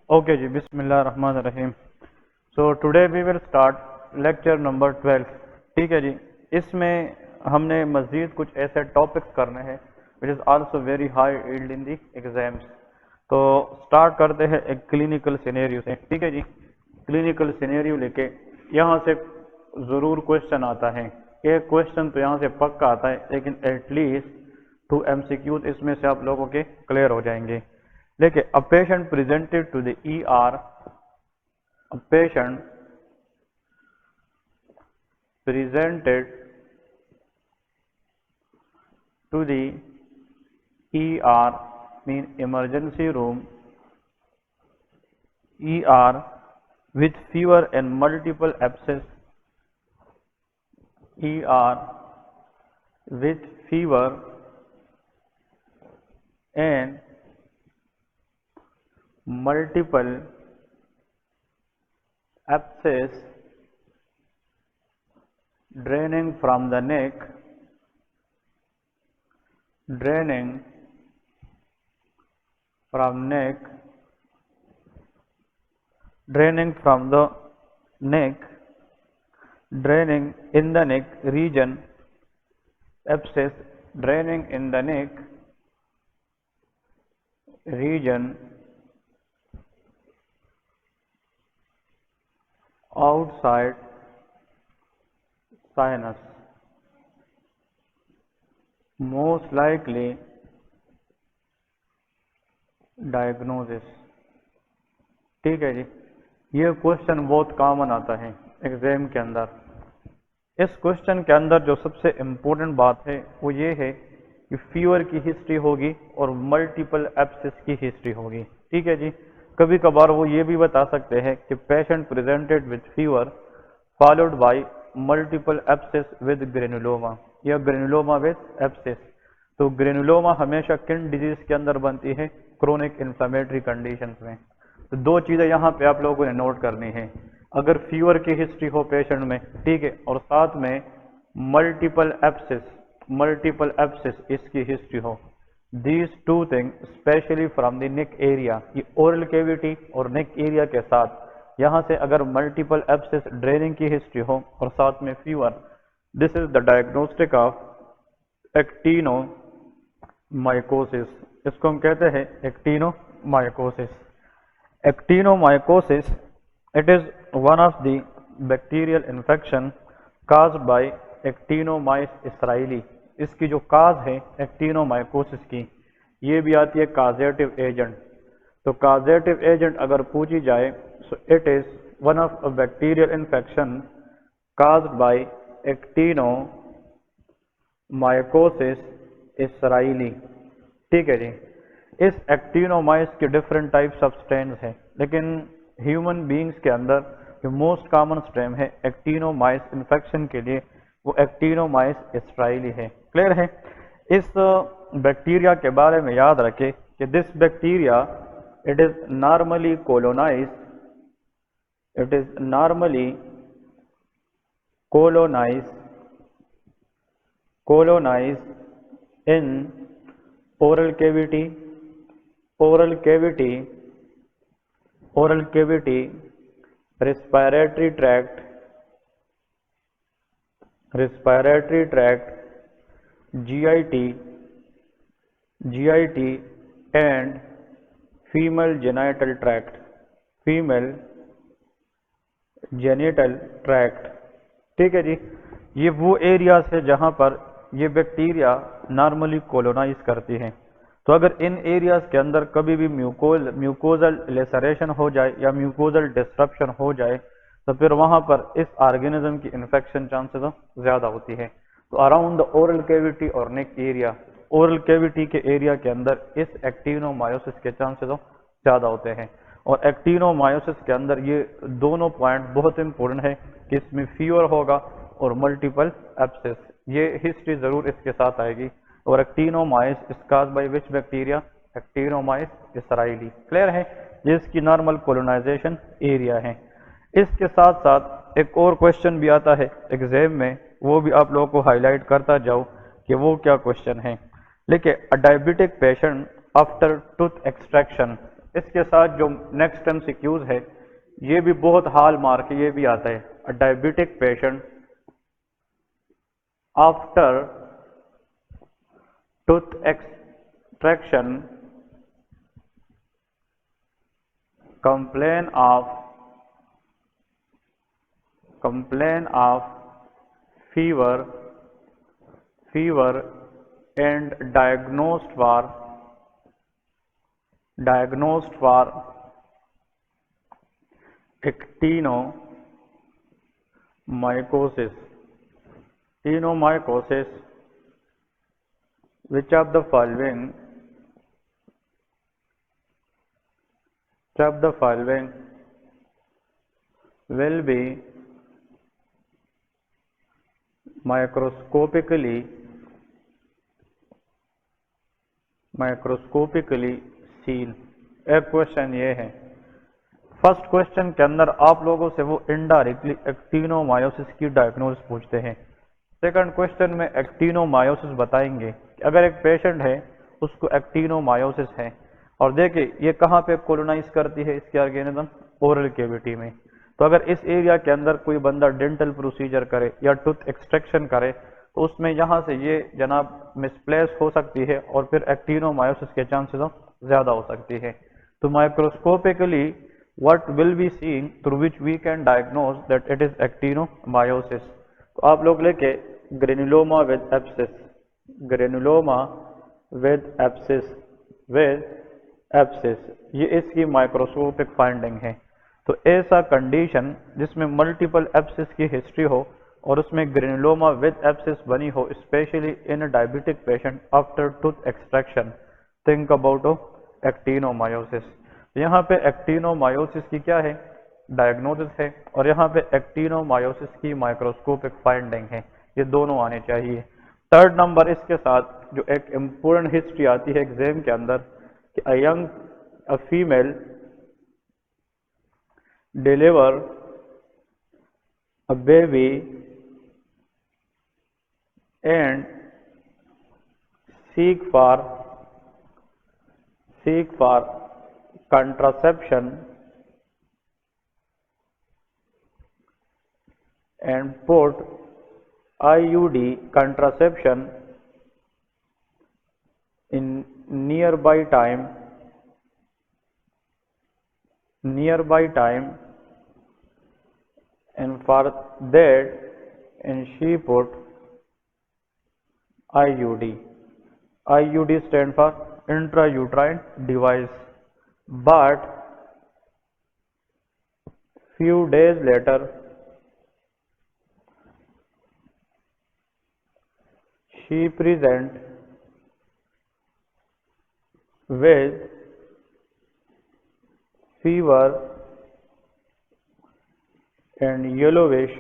Okay जी, बिस्मिल्लाह रहमान रहीम। So today we will start lecture number 12। ठीक है जी, इसमें हमने मज़ीद कुछ ऐसे टॉपिक्स करने हैं which is also very high yield in the exams. तो स्टार्ट करते हैं एक क्लिनिकल सिनेरियो से। ठीक है जी, क्लिनिकल सिनेरियो लेके यहाँ से ज़रूर क्वेश्चन आता है। एक क्वेश्चन तो यहाँ से पक्का आता है, लेकिन एटलीस्ट 2 MCQs इसमें से आप लोगों के क्लियर हो जाएंगे। देखिए, a patient presented to the ER, a patient presented to the ER mean emergency room, ER with fever and multiple abscess, ER with fever and multiple abscess draining from the neck, draining from the neck, draining in the neck region, abscess draining in the neck region outside sinus, most likely diagnosis। ठीक है जी, ये question बहुत common आता है exam के अंदर। इस question के अंदर जो सबसे इम्पोर्टेंट बात है वो ये है कि फीवर की हिस्ट्री होगी और मल्टीपल एब्सेस की हिस्ट्री होगी। ठीक है जी, कभी कभार वो ये भी बता सकते हैं कि patient presented with fever followed by multiple abscess with granuloma या ग्रेनुलोमा विद एब्सेस। तो ग्रेनुलोमा हमेशा किन डिजीज के अंदर बनती है? क्रोनिक इन्फ्लेमेटरी कंडीशंस में। तो दो चीजें यहाँ पे आप लोगों ने नोट करनी है। अगर फीवर की हिस्ट्री हो पेशेंट में, ठीक है, और साथ में मल्टीपल एब्सेस इसकी हिस्ट्री हो, these two thing specially from the neck area, ये ओरल कैविटी और नेक एरिया के साथ यहाँ से अगर मल्टीपल एब्सेस ड्रेनिंग की हिस्ट्री हो और साथ में fever, this is the diagnostic of actinomycosis. इसको हम कहते हैं actinomycosis. Actinomycosis, it is one of the bacterial infection caused by Actinomyces israelii. इसकी जो काज है एक्टिनोमाइकोसिस की, ये भी आती है काजेटिव एजेंट। तो काजेटिव एजेंट अगर पूछी जाए, so it is one of a bacterial infection caused by actinomycosis Israeli. ठीक है जी, इस एक्टिनोमाइस के डिफरेंट टाइप्स ऑफ स्ट्रेन हैं, लेकिन ह्यूमन बींग्स के अंदर जो मोस्ट कॉमन स्ट्रेन है एक्टिनोमाइस इन्फेक्शन के लिए, वो एक्टिनोमाइस इसराइली है। क्लियर है? इस बैक्टीरिया के बारे में याद रखें कि this bacteria it is normally colonize in oral cavity, respiratory tract, GIT and female genital tract। ठीक है जी, ये वो एरियाज है जहां पर ये बैक्टीरिया नॉर्मली कोलोनाइज करती हैं। तो अगर इन एरियाज के अंदर कभी भी म्यूकोजल लेसरेशन हो जाए या म्यूकोजल डिस्ट्रप्शन हो जाए, तो फिर वहां पर इस ऑर्गेनिज्म की इन्फेक्शन चांसेस ज्यादा होती है। तो अराउंड द ओरल कैविटी और नेक एरिया, ओरल कैविटी के एरिया के अंदर इस एक्टिनोमायोसिस के चांसेस ज्यादा होते हैं। और एक्टिनोमायोसिस के अंदर ये दोनों पॉइंट बहुत इंपॉर्टेंट है कि इसमें फीवर होगा और मल्टीपल एब्सेस, ये हिस्ट्री जरूर इसके साथ आएगी। और Actinomyces is caused by which bacteria? Actinomyces israelii. Clear है? ये इसकी नॉर्मल कोलोनाइजेशन एरिया है। इसके साथ साथ एक और क्वेश्चन भी आता है एग्जाम में, वो भी आप लोगों को हाईलाइट करता जाओ कि वो क्या क्वेश्चन है। देखिए, अ diabetic patient after tooth extraction इसके साथ जो नेक्स्ट एमसीक्यूज है ये भी बहुत हाल मार्क, ये भी आता है, अ diabetic patient after tooth extraction complain of fever and diagnosed for actinomycosis. Which of the following will be microscopically seen? एक क्वेश्चन ये है। फर्स्ट क्वेश्चन के अंदर आप लोगों से वो इनडायरेक्टली एक्टिनोमायोसिस की डायग्नोसिस पूछते हैं। सेकंड क्वेश्चन में एक्टिनोमायोसिस बताएंगे कि अगर एक पेशेंट है उसको एक्टिनोमायोसिस है और देखिए ये कहाँ पे कोलोनाइज करती है इसके ऑर्गेनिज्म, ओरल कैविटी में। तो अगर इस एरिया के अंदर कोई बंदा डेंटल प्रोसीजर करे या टूथ एक्सट्रैक्शन करे तो उसमें यहाँ से ये जनाब मिसप्लेस हो सकती है और फिर एक्टिनोमायोसिस के चांसेस ज्यादा हो सकती है। तो microscopically what will be seen through which we can diagnose that it is actinomyosis? तो आप लोग लेके ग्रेनुलोमा विद एब्सिस, ये इसकी माइक्रोस्कोपिक फाइंडिंग है। तो ऐसा कंडीशन जिसमें मल्टीपल एब्सिस की हिस्ट्री हो और उसमें ग्रेनुलोमा विद एब्सिस बनी हो, specially in diabetic patient after tooth extraction, think about actinomycosis. यहाँ पे एक्टिनोमायोसिस की क्या है, डायग्नोसिस है, और यहाँ पे एक्टिनोमायोसिस की माइक्रोस्कोपिक फाइंडिंग है। ये दोनों आने चाहिए। थर्ड नंबर इसके साथ जो एक इम्पोर्टेंट हिस्ट्री आती है एग्जाम के अंदर कि a female deliver a baby and seek for contraception and put IUD contraception in nearby time and for that and she put IUD stand for intrauterine device, but few days later she present with fever and yellowish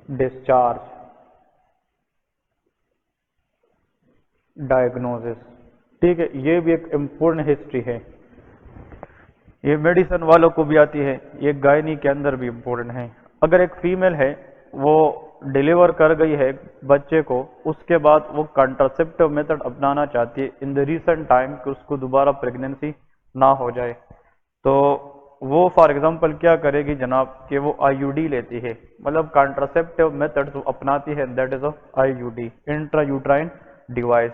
discharge. Diagnosis, ठीक है, ये भी एक important history है। ये medicine वालों को भी आती है, ये गायनी के अंदर भी इम्पोर्टेंट है। अगर एक फीमेल है वो डिलीवर कर गई है बच्चे को, उसके बाद वो कॉन्ट्रासेप्टिव मेथड अपनाना चाहती है इन द रीसेंट टाइम कि उसको दोबारा प्रेगनेंसी ना हो जाए, तो वो फॉर एग्जांपल क्या करेगी जनाब कि वो आईयूडी लेती है, मतलब कॉन्ट्रासेप्टिव मेथड जो अपनाती है, that is IUD, intrauterine device.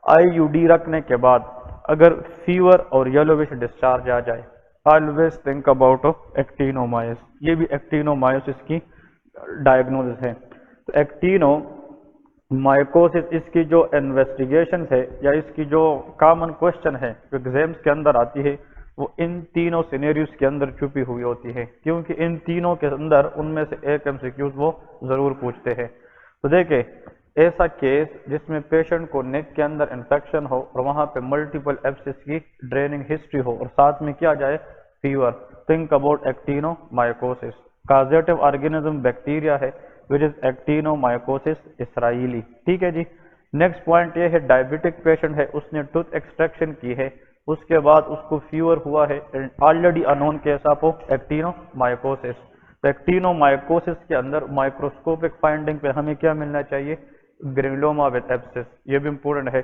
IUD रखने के बाद अगर फीवर और येलोविश डिस्चार्ज आ जाए, ऑलवेज थिंक अबाउट एक्टिनोमायोसिस। ये भी एक्टिनोमायोसिस की डायग्नोसिस है। तो एक्टिनोमाइकोसिस, इसकी जो इन्वेस्टिगेशन है या इसकी जो कॉमन क्वेश्चन है जो एग्जाम्स के अंदर आती है, वो इन तीनों सिनेरियोस के अंदर छुपी हुई होती है, क्योंकि इन तीनों के अंदर उनमें से एक एमसीक्यूज वो जरूर पूछते हैं। तो देखे ऐसा केस जिसमें पेशेंट को नेक के अंदर इन्फेक्शन हो और वहां पे मल्टीपल एब्सिस की ड्रेनिंग हिस्ट्री हो और साथ में क्या जाए fever, think about actinomycosis. Causative organism bacteria है विच इज एक्टिनोमाइकोसिस इसराइली। ठीक है जी। नेक्स्ट पॉइंट ये है डायबिटिक पेशेंट है, उसने टूथ एक्सट्रैक्शन की है, उसके बाद उसको फीवर हुआ है, already unknown case of actinomycosis. तो एक्टिनोमाइकोसिस के अंदर माइक्रोस्कोपिक फाइंडिंग पे हमें क्या मिलना चाहिए, ग्रेनुलोमा विद एब्सिस, ये भी इंपॉर्टेंट है।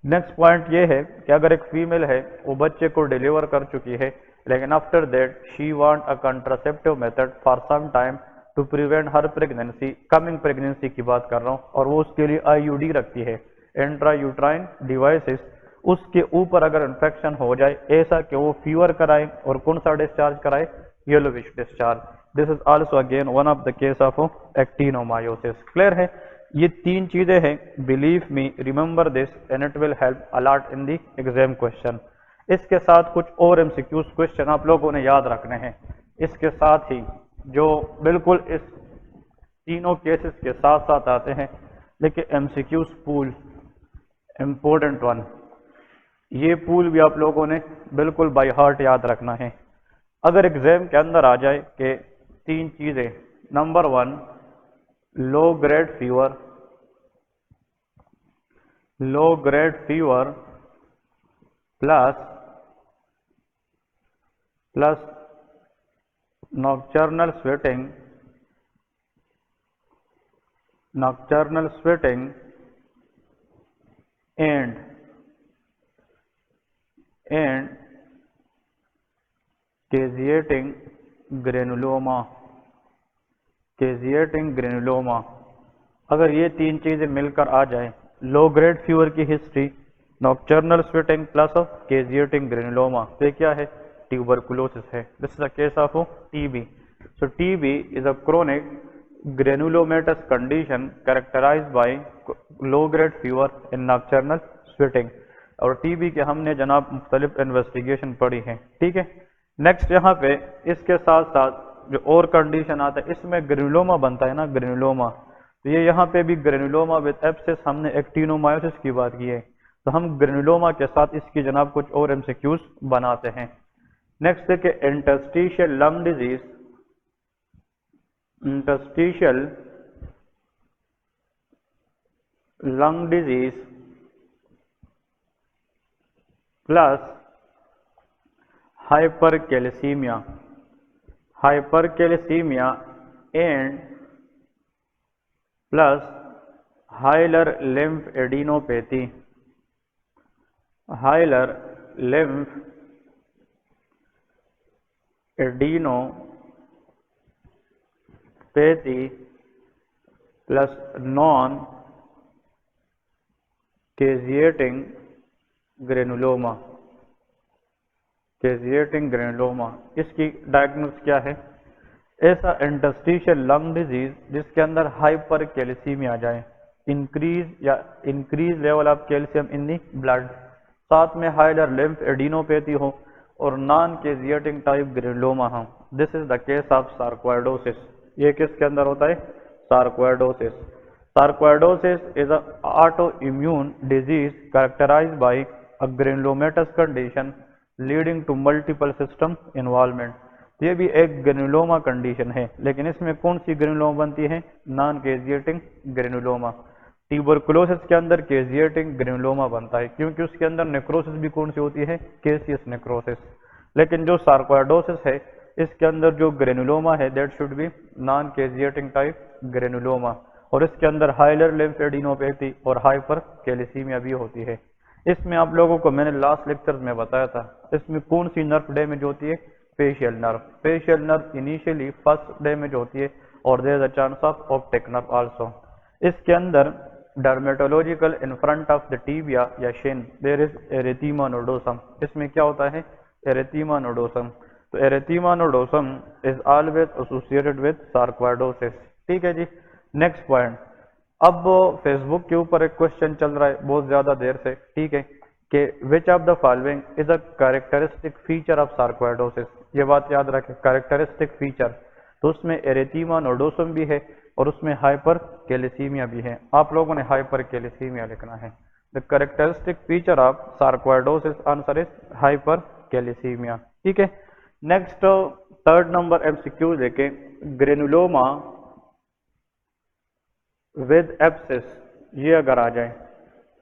नेक्स्ट पॉइंट ये है कि अगर एक फीमेल है वो बच्चे को डिलीवर कर चुकी है, लेकिन after that she want a contraceptive method for some time to prevent her pregnancy, coming pregnancy की बात कर रहा हूँ, और वो उसके लिए आईयूडी रखती है, इंट्रा यूट्राइन डिवाइसेस, उसके ऊपर अगर इन्फेक्शन हो जाए ऐसा कि वो फीवर कराए और कौन सा डिस्चार्ज कराए, yellowish discharge. This is also again one of the case of actinomycosis. Clear है? ये तीन चीजें हैं, believe me, remember this and it will help a lot in the exam question. इसके साथ कुछ और एमसीक्यूज क्वेश्चन आप लोगों ने याद रखने हैं, इसके साथ ही जो बिल्कुल इस तीनों केसेस के साथ साथ आते हैं, लेकिन एमसीक्यूज पूल इंपॉर्टेंट वन, ये पूल भी आप लोगों ने बिल्कुल बाय हार्ट याद रखना है। अगर एग्जाम के अंदर आ जाए कि तीन चीजें, number 1 low grade fever, plus nocturnal sweating and caseating granuloma, अगर ये तीन चीजें मिलकर आ जाए, लो ग्रेड फीवर की history, nocturnal sweating plus caseating granuloma, तो ये क्या है? ट्यूबरकुलोसिस है। This is the case of TB. So TB is a chronic granulomatous condition characterised by low grade fever in nocturnal sweating. और टीबी के हमने जनाब मुख्तलिफ इन्वेस्टिगेशन पढ़ी है, ठीक है। नेक्स्ट यहाँ पे इसके साथ साथ जो और कंडीशन आता है, इसमें ग्रेनुलोमा बनता है ना, ग्रेनुलोमा, तो ये यहाँ पे भी ग्रेनुलोमा विद एब्सेस, हमने एक्टिनोमायोसिस की बात की है, तो हम ग्रेनुलोमा के साथ इसकी जनाब कुछ और एमसीक्यूज बनाते हैं। नेक्स्ट है कि interstitial lung disease plus hypercalcemia and plus hilar lymphadenopathy plus non-caseating granuloma. इसकी डायग्नोस क्या है? ऐसा इंटरस्टिशियल लंग डिजीज जिसके अंदर हाइपर कैल्सीमिया आ जाए, increase level of calcium in the blood, साथ में हाइलर लिम्फेडेनोपैथी हो और नॉन कैसिएटिंग टाइप ग्रेनुलोमा हो। This is the case of sarcoidosis. ये किसके अंदर होता है? Sarcoidosis. Sarcoidosis is a autoimmune disease characterised by a granulomatous condition leading to multiple system involvement. ये भी एक ग्रेनुलोमा कंडीशन है, लेकिन इसमें कौन सी ग्रेनुलोमा बनती है? Non कैसिएटिंग granuloma. ट्यूबरकुलोसिस के अंदर कैसिएटिंग ग्रेनुलोमा बनता है, क्योंकि उसके अंदर नेक्रोसिस भी कौन सी होती है? Caseous necrosis. लेकिन जो सार्कोइडोसिस है, इसके अंदर जो ग्रेनुलोमा है that should be non caseating type granuloma, और इसके अंदर हाइलर लिम्फेडेनोपैथी और हाइपर कैल्सीमिया भी होती है। इसमें आप लोगों को मैंने लास्ट लेक्चर में बताया था, इसमें कौन सी नर्व डैमेज होती है? Facial nerve. Facial nerve initially first damage होती है और there is a chance of optic nerve also. इसके अंदर dermatological in front of the tibia या shin there is erythema nodosum. इसमें क्या होता है? Erythema nodosum. तो erythema nodosum is always associated with sarcoidosis. ठीक है जी। नेक्स्ट पॉइंट, अब फेसबुक के ऊपर एक क्वेश्चन चल रहा है बहुत ज्यादा देर से, ठीक है, कि which of the following is a characteristic feature of sarcoidosis. ये बात याद रखें, कैरेक्टरिस्टिक फीचर, तो उसमें एरिथीमा नोडोसम भी है और उसमें हाइपर कैल्सीमिया भी है। आप लोगों ने हाइपर कैल्सीमिया लिखना है। The characteristic feature of sarcoidosis answer is hyper calcaemia. ठीक है। नेक्स्ट थर्ड नंबर एमसीक्यू देखें, ग्रेनुलोमा विद एब्सिस, ये अगर आ जाए,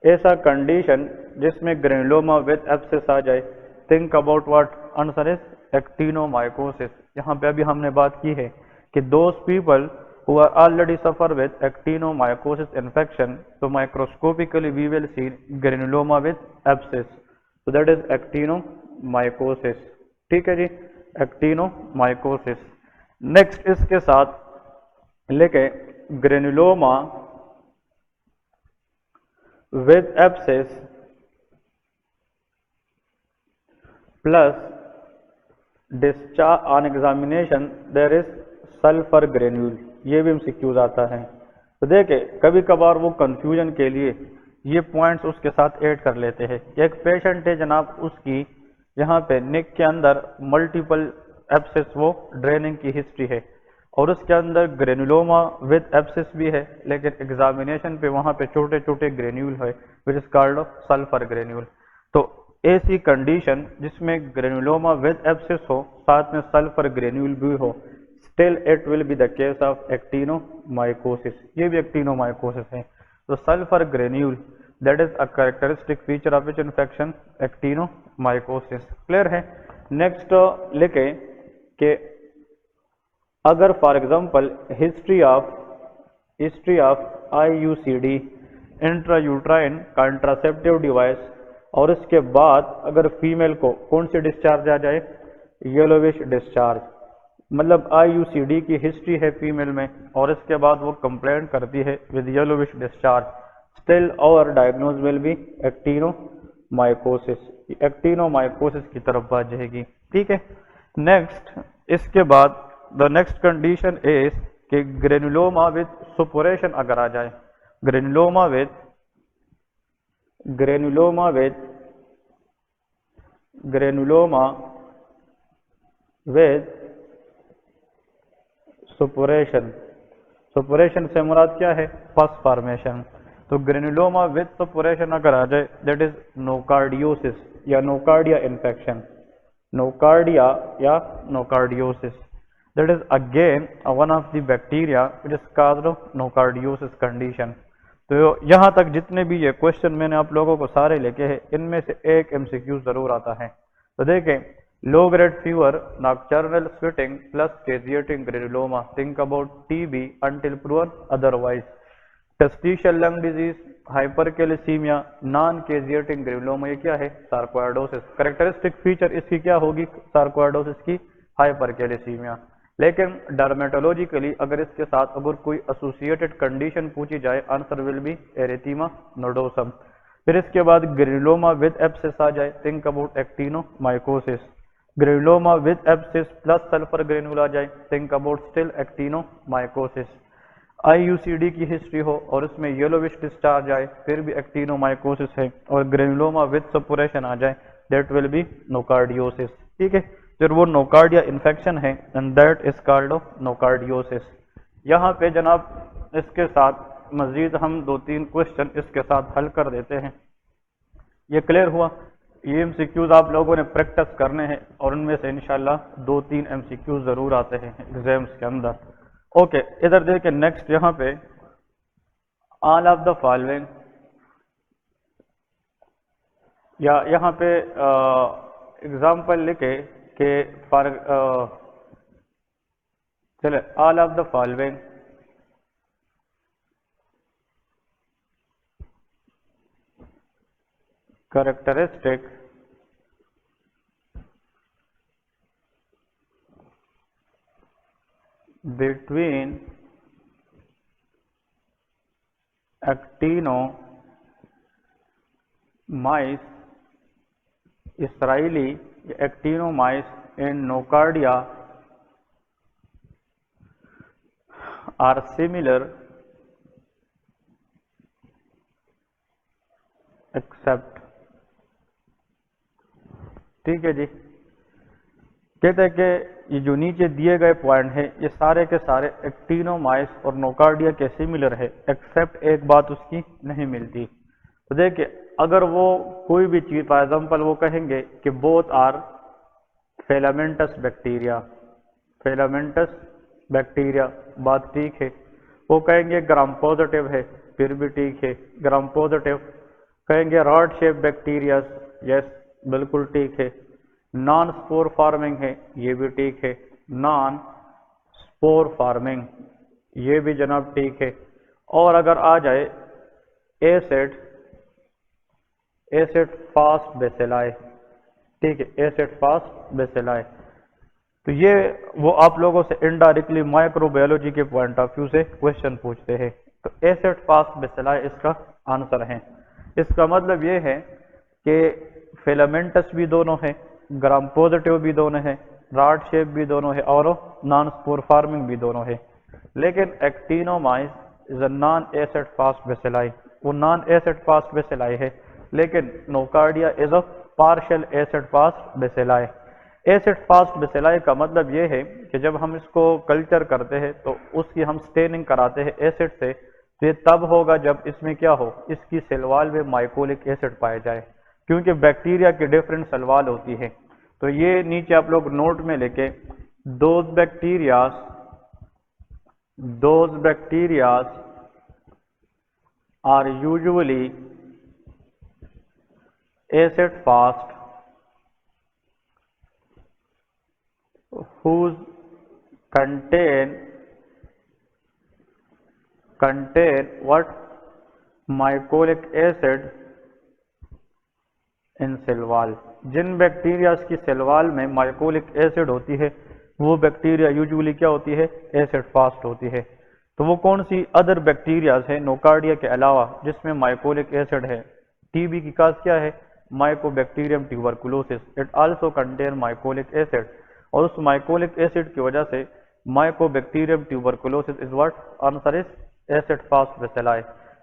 ऐसा कंडीशन जिसमें ग्रेनुलोमा विद एब्सिस आ जाए, think about what? Answer is actinomycosis. यहाँ पे अभी हमने बात की है कि those people who are already suffer with actinomycosis infection, so microscopically we will see granuloma with abscess, so that is actinomycosis. ठीक है जी, actinomycosis. नेक्स्ट इसके साथ लेके granuloma with abscess plus discharge on examination there is sulphur granule, ये भी MCQs आता है। तो देखे कभी कभार वो कंफ्यूजन के लिए ये पॉइंट्स उसके साथ ऐड कर लेते हैं। एक पेशेंट है जनाब, उसकी यहाँ पे नेक के अंदर मल्टीपल एब्सेस वो ड्रेनिंग की हिस्ट्री है और उसके अंदर ग्रेनुलोमा विद एब्सेस भी है, लेकिन एग्जामिनेशन पे वहाँ पे छोटे छोटे ग्रेन्यूल है which is called sulphur granule. तो ऐसी कंडीशन जिसमें ग्रेनुलोमा विद एब्सेस हो साथ में सल्फर ग्रेन्यूल भी हो, still it will be the case of actinomycosis, ये भी एक्टिनोमाइकोसिस है। तो sulphur granule that is a characteristic feature of which infection, actinomycosis. Clear है। नेक्स्ट लेके कि अगर for example history of IUCD intrauterine contraceptive device, और इसके बाद अगर फीमेल को कौन सी डिस्चार्ज आ जाए, येलोविश डिस्चार्ज, मतलब IUCD की हिस्ट्री है फीमेल में और इसके बाद वो कंप्लेंट करती है विद येलोविश डिस्चार्ज, स्टिल और diagnose will be actinomycosis, actinomycosis की तरफ आ जाएगी। ठीक है। नेक्स्ट इसके बाद द नेक्स्ट कंडीशन इज कि ग्रेनुलोमा विद सुपुरेशन अगर आ जाए, ग्रेनुलोमा विद सुपुरेशन, सुपुरेशन से मुराद क्या है, फर्स्ट फॉर्मेशन। तो ग्रेनुलोमा विद सुपुरेशन अगर आ जाए दैट इज नोकार्डियोसिस या नोकार्डिया इन्फेक्शन, नोकार्डिया या nocardiosis, that is again one of the bacteria which is caused nocardiosis condition। तो यहाँ तक जितने भी ये क्वेश्चन मैंने आप लोगों को सारे लेके हैं, इनमें से एक MCQ जरूर आता है। तो देखें, low grade fever, nocturnal sweating plus caseating granuloma, think about TB until proven otherwise, interstitial lung disease, hypercalcaemia, non caseating granuloma, ये क्या है, सार्कोइडोसिस। कैरेक्टरिस्टिक फीचर इसकी क्या होगी, सार्कोइडोसिस की, हाइपरकैलेसीमिया। लेकिन डर्मेटोलॉजिकली अगर इसके साथ अगर कोई एसोसिएटेड कंडीशन पूछी जाए, answer will be erythema nodosum. फिर इसके बाद ग्रेनुलोमा विद एब्सेस आ जाए, think about actinomycosis. Granuloma with abscess plus sulphur granule आ जाए, think about still actinomycosis. IUCD की हिस्ट्री हो और इसमें येलोविश डिस्चार्ज आए, फिर भी एक्टिनोमाइकोसिस है, और ग्रेनुलोमा विद सपुरेशन आ जाए, दैट विल बी नोकार्डियोसिस। ठीक है, फिर वो नोकार्डिया इन्फेक्शन है and that is called nocardiosis. यहाँ पे जनाब इसके साथ मजीद हम 2-3 क्वेश्चन इसके साथ हल कर देते हैं। ये क्लियर हुआ। ये MCQs आप लोगों ने प्रैक्टिस करने हैं और उनमें से इंशाल्लाह 2-3 MCQs जरूर आते हैं एग्जाम्स के अंदर। ओके, इधर देखें नेक्स्ट यहाँ पे ऑल ऑफ द फॉलोइंग, या यहाँ पे एग्जाम्पल लिखे कि फॉर चले all of the following characteristic between actinomyces israelii actinomyces and nocardia are similar except। ठीक है जी, कहते हैं कि ये जो नीचे दिए गए पॉइंट है ये सारे के सारे एक्टिनोमाइस और नोकार्डिया के सिमिलर है, एक्सेप्ट एक बात उसकी नहीं मिलती। तो देखिए, अगर वो कोई भी चीज फॉर एग्जाम्पल वो कहेंगे कि both are filamentous bacteria, filamentous bacteria, बात ठीक है। वो कहेंगे ग्राम पॉजिटिव है, फिर भी ठीक है, ग्राम पॉजिटिव। कहेंगे रॉड शेप बैक्टीरिया, यस बिल्कुल ठीक है। नॉन स्पोर फार्मिंग है, ये भी ठीक है। नॉन स्पोर फार्मिंग, ये भी जनाब ठीक है। और अगर आ जाए एसिड, एसिड फास्ट बेसिलाई, ठीक है, एसिड फास्ट बेसिलाई, तो ये वो आप लोगों से इनडायरेक्टली माइक्रोबायोलॉजी के पॉइंट ऑफ व्यू से क्वेश्चन पूछते हैं। तो एसिड फास्ट बेसिलाई इसका आंसर है। इसका मतलब ये है कि फिलामेंटस भी दोनों है, ग्राम पॉजिटिव भी दोनों है, रॉड शेप भी दोनों है और नॉन स्पोर फार्मिंग भी दोनों है। लेकिन actinomyces is a non acid fast bacilli, वो नॉन एसिड फास्ट बेसिलाई है, लेकिन nocardia is a partial acid fast bacilli. Acid fast bacilli का मतलब ये है कि जब हम इसको कल्चर करते हैं तो उसकी हम स्टेनिंग कराते हैं एसिड से, तो ये तब होगा जब इसमें क्या हो, इसकी सेल वॉल में माइकोलिक एसिड पाया जाए, क्योंकि बैक्टीरिया की डिफरेंट सेल वॉल होती है। तो ये नीचे आप लोग नोट में लेके, those bacterias are usually acid fast whose contain what mycolic acid in cell wall। जिन बैक्टीरिया की सेल वॉल में माइकोलिक एसिड होती है वो बैक्टीरिया यूजुअली क्या होती है, एसिड फास्ट होती है। तो वो कौन सी अदर बैक्टीरियाज है नोकार्डिया के अलावा जिसमें माइकोलिक एसिड है? टीबी की काज क्या है, Mycobacterium tuberculosis, it also contain mycolic acid, और उस माइकोलिक एसिड की वजह से Mycobacterium tuberculosis is what, answer is acid fast bacilli.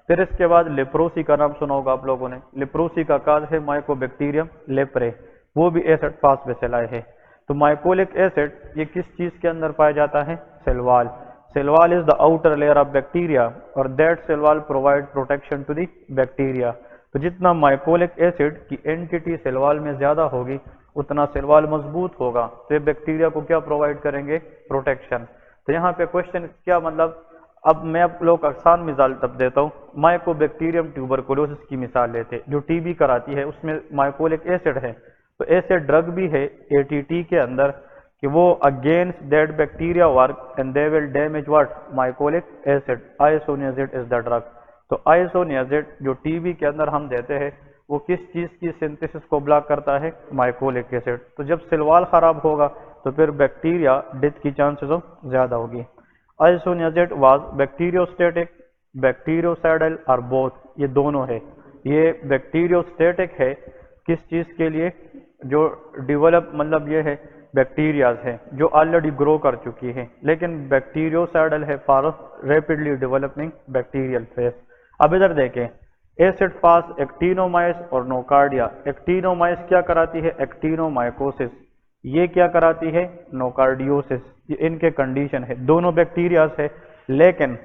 फिर इसके बाद लेप्रोसी का नाम सुना होगा आप लोगों ने, लेप्रोसी का काज है माइकोबैक्टीरियम लेप्रे, वो भी एसिड फास्ट बेसिलाई है। तो माइकोलिक एसिड ये किस चीज के अंदर पाया जाता है, cell wall. Cell wall is the outer layer of bacteria और that cell wall provide protection to the bacteria. तो जितना माइकोलिक एसिड की एंटिटी सेल वॉल में ज्यादा होगी उतना सेल वॉल मजबूत होगा, तो ये बैक्टीरिया को क्या प्रोवाइड करेंगे, प्रोटेक्शन। तो यहाँ पे क्वेश्चन क्या मतलब, अब मैं आप लोग आसान मिसाल तब देता हूँ, माइकोबैक्टीरियम ट्यूबरकुलोसिस की मिसाल लेते, जो टीबी कराती है उसमें माइकोलिक एसिड है, तो ऐसे ड्रग भी है एटीटी के अंदर कि वो against that bacteria work and they will damage what, mycolic acid, isoniazid is the drug. तो आइसोनियाजिड जो टीबी के अंदर हम देते हैं वो किस चीज की सिंथेसिस को ब्लॉक करता है, माइकोलिक एसिड। तो जब सेल वॉल खराब होगा तो फिर बैक्टीरिया डेथ की चांसेस ज्यादा होगी। आइसोनियाजिड वाज बैक्टीरियोस्टेटिक, बैक्टीरियोसाइडल और बोथ, ये दोनों है। ये बैक्टीरियोस्टेटिक है किस चीज के लिए, जो डेवलप मतलब ये है बैक्टीरियाज है जो ऑलरेडी ग्रो कर चुकी है, लेकिन बैक्टीरियोसाइडल है for rapidly developing bacterial face. अब इधर देखें, एसिड फास्ट एक्टिनोमाइस और नोकार्डिया। एक्टिनोमाइस क्या कराती है, एक्टिनोमाइकोसिस, ये क्या कराती है, नोकार्डियोसिस। ये इनके कंडीशन है, दोनों बैक्टीरियाज है, लेकिन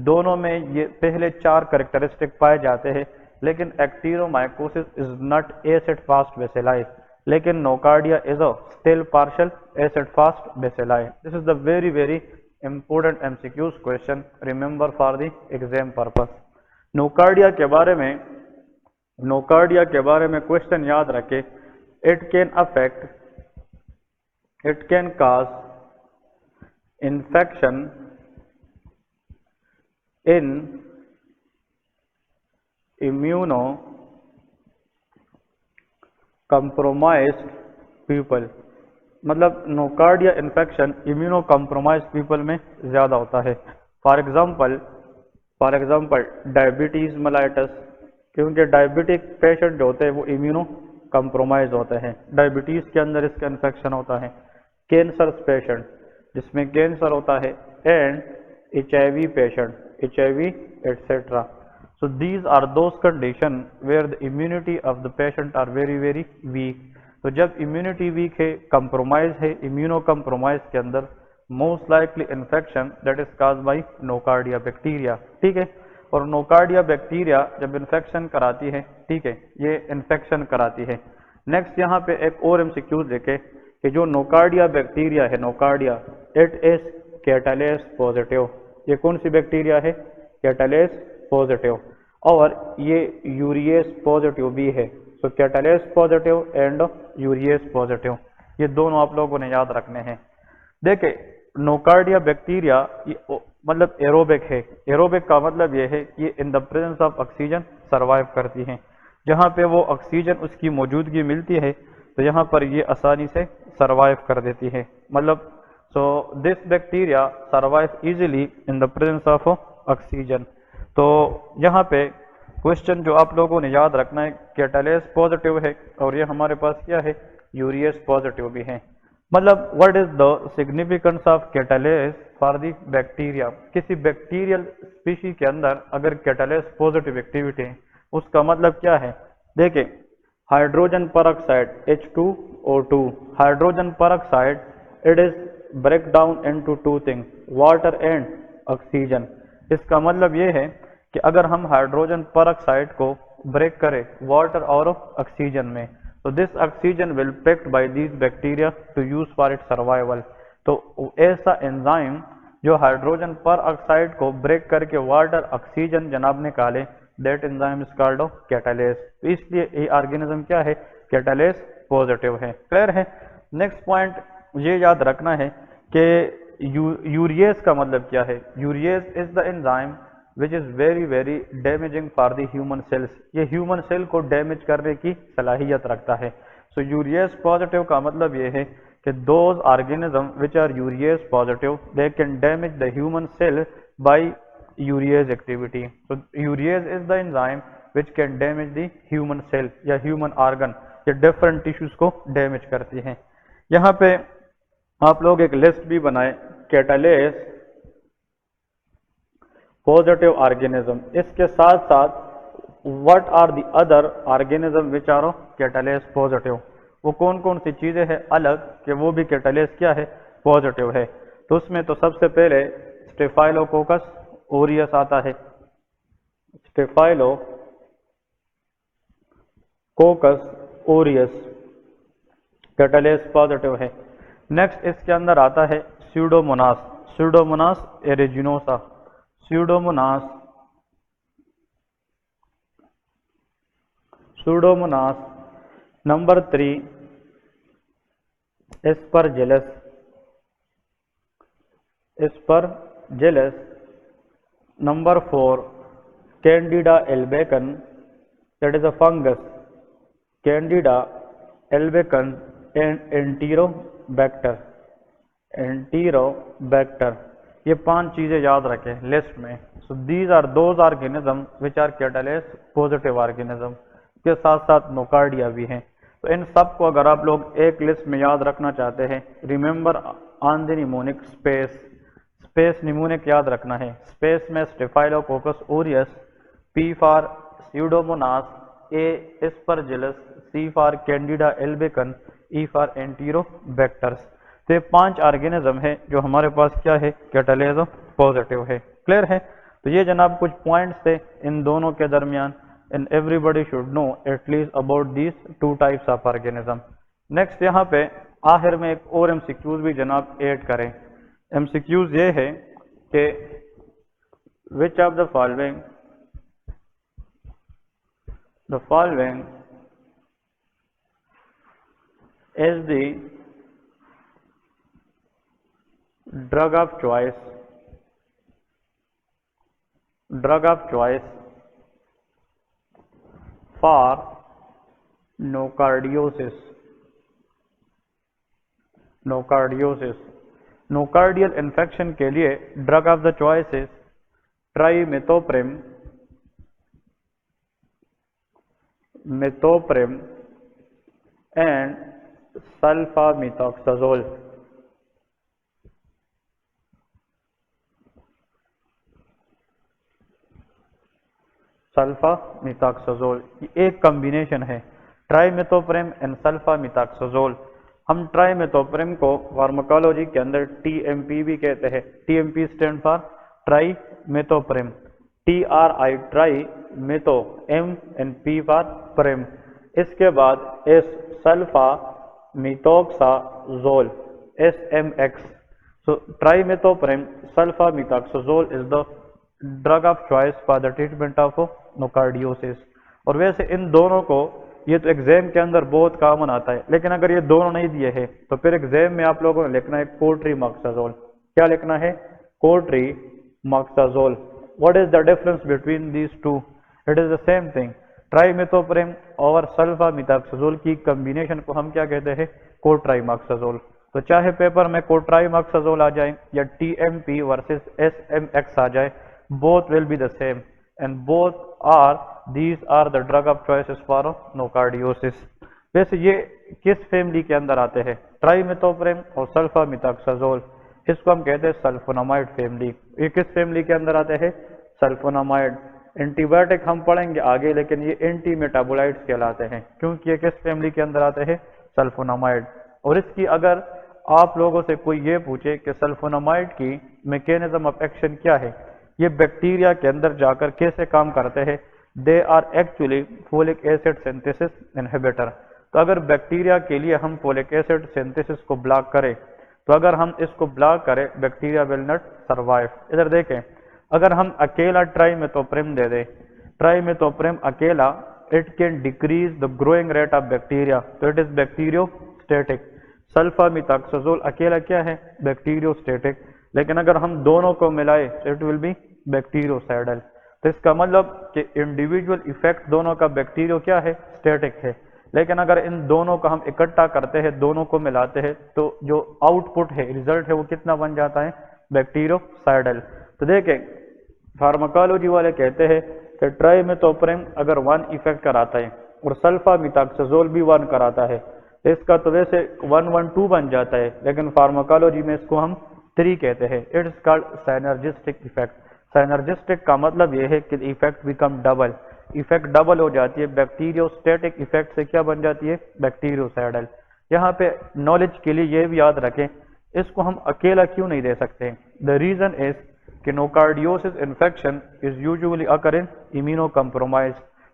दोनों में ये पहले 4 कैरेक्टरिस्टिक पाए जाते हैं, लेकिन actinomycosis is not acid fast bacilli, लेकिन nocardia is a still partial acid fast bacilli. This is the very very important MCQs question, remember for the exam purpose. Nocardia के बारे में क्वेश्चन याद रखें, it can cause infection in immuno compromised people, मतलब nocardia infection immuno compromised people में ज्यादा होता है। फॉर एग्जाम्पल डायबिटीज मेलाइटस, क्योंकि डायबिटिक पेशेंट जो होते हैं वो इम्यूनो कंप्रोमाइज होते हैं, डायबिटीज के अंदर इसका इन्फेक्शन होता है। कैंसर पेशेंट जिसमें कैंसर होता है, and HIV patient, HIV etcetera. So these are those conditions where the immunity of the patient are very very weak। तो जब इम्यूनिटी वीक है, कंप्रोमाइज है, इम्यूनो कंप्रोमाइज के अंदर most likely infection that is cause by nocardia bacteria, ठीक है। और nocardia bacteria जब इन्फेक्शन कराती है, ठीक है, ये इन्फेक्शन कराती है। नेक्स्ट यहाँ पे एक और एमसीक्यूज देखे कि जो नोकार्डिया बैक्टीरिया है, nocardia, it is catalase positive. ये कौन सी बैक्टीरिया है, कैटालेस पॉजिटिव, और ये यूरिएस पॉजिटिव भी है। So catalase positive and urease positive, ये दोनों आप लोगों ने याद रखने हैं। देखे नोकार्डिया बैक्टीरिया मतलब एरोबिक है। एरोबिक का मतलब यह है कि in the presence of oxygen survive करती हैं। जहाँ पे वो ऑक्सीजन उसकी मौजूदगी मिलती है तो यहाँ पर ये आसानी से सर्वाइव कर देती है। मतलब so this bacteria survive easily in the presence of oxygen. तो यहाँ पे क्वेश्चन जो आप लोगों ने याद रखना है, कैटालेस पॉजिटिव है और ये हमारे पास क्या है, यूरियस पॉजिटिव भी है। मतलब what is the significance of catalase for the bacteria. किसी बैक्टीरियल स्पीशी के अंदर अगर कैटालेस पॉजिटिव एक्टिविटी है उसका मतलब क्या है। देखिए, hydrogen peroxide H2O2, hydrogen peroxide it is break down into two things, water and oxygen. इसका मतलब ये है कि अगर हम हाइड्रोजन परऑक्साइड को ब्रेक करें वाटर और ऑक्सीजन में, तो this oxygen will picked by these bacteria to use for it survival. तो ऐसा एंजाइम जो हाइड्रोजन परऑक्साइड को ब्रेक करके वाटर ऑक्सीजन जनाब निकाले, that enzyme is called catalase. तो इसलिए ये ऑर्गेनिज्म क्या है, कैटालेस पॉजिटिव है। क्लियर है। नेक्स्ट पॉइंट ये याद रखना है कि यूरियस का मतलब क्या है। Urease is the enzyme which is very very damaging for the human cells. ये ह्यूमन सेल को डैमेज करने की सलाहियत रखता है। सो यूरियस पॉजिटिव का मतलब ये है कि those organism which are urease positive they can damage the human cell by urease activity. So urease is the enzyme which can damage the human cell या ह्यूमन ऑर्गन या डिफरेंट टिश्यूज को damage करती है। यहाँ पे आप लोग एक लिस्ट भी बनाए, कैटालेस पॉजिटिव ऑर्गेनिज्म। इसके साथ साथ what are the other organism which are catalase positive, वो कौन कौन सी चीजें हैं अलग कि वो भी कैटालेस क्या है, पॉजिटिव है। तो उसमें तो सबसे पहले स्टेफाइलोकोकस ओरियस आता है। स्टेफाइलोकोकस ओरियस कैटालेस पॉजिटिव है। नेक्स्ट इसके अंदर आता है pseudomonas, pseudomonas aeruginosa, pseudomonas number 3 aspergillus, number 4 candida albicans, that is a fungus, candida albicans and enterobacter. ये 5 चीजें याद रखें लिस्ट में। So these are those organism which are catalase positive organism. के साथ साथ नोकार्डिया भी हैं। तो इन सब को अगर आप लोग एक लिस्ट में याद रखना चाहते हैं, remember on the mnemonic space mnemonic याद रखना है। स्पेस में staphylococcus aureus, P for pseudomonas, A aspergillus, C for candida albicans, E for enterobacters. तो ये 5 ऑर्गेनिज्म है जो हमारे पास क्या है, कैटालेस पॉजिटिव है। क्लियर है। तो ये जनाब कुछ पॉइंट्स थे इन दोनों के दरमियान। and everybody should know at least about these 2 types of organism. Next यहाँ पे आखिर में एक और MCQs भी जनाब ऐड करें। MCQs ये है कि which of the following is the drug of choice for nocardiosis. Nocardial infection के लिए drug of the choice is trimethoprim and sulfamethoxazole. Sulfamethoxazole एक कॉम्बिनेशन है, ट्राइमेथोप्रिम एंड सल्फामिथॉक्साजोल। हम ट्राइमेथोप्रिम को फार्माकोलॉजी के अंदर TMP भी कहते हैं। TMP stand for trimethoprim, TRI tri, metho M and P for prim. इसके बाद S sulfamethoxazole SMX। So trimethoprim sulfamethoxazole is the drug of choice for the treatment of nocardiosis. और वैसे इन दोनों को ये तो एग्जाम के अंदर बहुत कॉमन आता है, लेकिन अगर ये दोनों नहीं दिए हैं तो फिर एग्जाम में आप लोगों ने लिखना है कोट्रीमॉक्साजोल। क्या लिखना है, कोट्रीमॉक्साजोल। मार्क्साजोल। What is the difference between these two? It is the same thing. Trimethoprim और सल्फामिथाक्साजोल की कॉम्बिनेशन को हम क्या कहते हैं? कोट्राइमाक्साजोल। तो चाहे पेपर में कोट्राइमाक्साजोल आ जाए या TMP वर्सेस SMX आ जाए, both will be the same and both are these are the drug of choices for nocardiosis. वैसे ये किस फैमिली के अंदर आते हैं? ट्राइमेथोप्रेम और सल्फामिथाक्साजोल, इसको हम कहते हैं सल्फोनामाइड फैमिली। ये किस फैमिली के अंदर आते हैं? सल्फोनामाइड। एंटीबायोटिक हम पढ़ेंगे आगे, लेकिन ये एंटी मेटाबोलाइट्स कहलाते हैं क्योंकि ये किस फैमिली के अंदर आते हैं? सल्फोनामाइड। और इसकी अगर आप लोगों से कोई ये पूछे कि सल्फोनामाइड की मैकेनिज्म ऑफ एक्शन क्या है, ये बैक्टीरिया के अंदर जाकर कैसे काम करते हैं, they are actually folic acid synthesis inhibitor. तो अगर बैक्टीरिया के लिए हम फोलिक एसिड सिंथेसिस को ब्लॉक करें, तो अगर हम इसको ब्लॉक करें, बैक्टीरिया विल नॉट सर्वाइव। इधर देखें, अगर हम अकेला ट्राइमेथोप्रेम दे दें, ट्राइमेथोप्रेम अकेला, it can decrease the growing rate of bacteria, तो इट इज बैक्टीरियोस्टेटिक। सल्फामिथाक्साजोल अकेला क्या है? बैक्टीरियोस्टेटिक। लेकिन अगर हम दोनों को मिलाए तो इट विल बी बैक्टीरियोसाइडल। तो इसका मतलब कि इंडिविजुअल इफेक्ट दोनों का बैक्टीरियो क्या है? स्टेटिक है। लेकिन अगर इन दोनों का हम इकट्ठा करते हैं, दोनों को मिलाते हैं, तो जो आउटपुट है, रिजल्ट है, वो कितना बन जाता है? बैक्टीरियोसाइडल। तो देखें, फार्माकोलॉजी वाले कहते हैं कि ट्राइमेथोप्रेम अगर 1 इफेक्ट कराता है और सल्फामिथाक्साजोल भी 1 कराता है, तो इसका तो वैसे 1-1-2 बन जाता है, लेकिन फार्माकोलॉजी में इसको हम 3 कहते हैं। It's called synergistic effect. Synergistic का मतलब यह है कि effect become double, effect double हो जाती है। बैक्टीरियोस्टेटिक इफेक्ट से क्या बन जाती है? बैक्टीरियोसाइडल। यहाँ पे नॉलेज के लिए ये भी याद रखें, इसको हम अकेला क्यों नहीं दे सकते? द रीजन इज कि nocardiosis infection is usually occur in immuno compromise.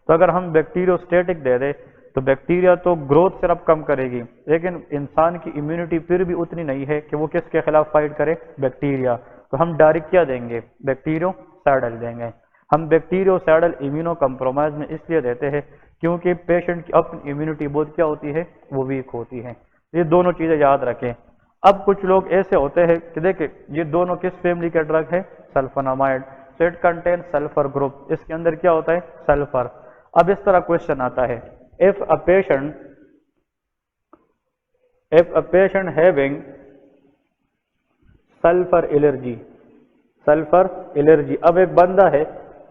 तो अगर हम बैक्टीरियोस्टेटिक दे दें तो बैक्टीरिया तो ग्रोथ सिर्फ कम करेगी, लेकिन इंसान की इम्यूनिटी फिर भी उतनी नहीं है कि वो किसके खिलाफ फाइट करे? बैक्टीरिया। तो हम डायरेक्ट क्या देंगे? बैक्टीरियोसाइडल देंगे। हम बैक्टीरियोसाइडल इम्यूनो कम्प्रोमाइज में इसलिए देते हैं क्योंकि पेशेंट की अपनी इम्यूनिटी बहुत क्या होती है? वो वीक होती है। ये दोनों चीजें याद रखें। अब कुछ लोग ऐसे होते हैं कि देखें, ये दोनों किस फैमिली के ड्रग है? Sulphonamide. So it contain sulphur group, इसके अंदर क्या होता है? सल्फर। अब इस तरह क्वेश्चन आता है, if a patient having sulfur allergy, अब एक बंदा है,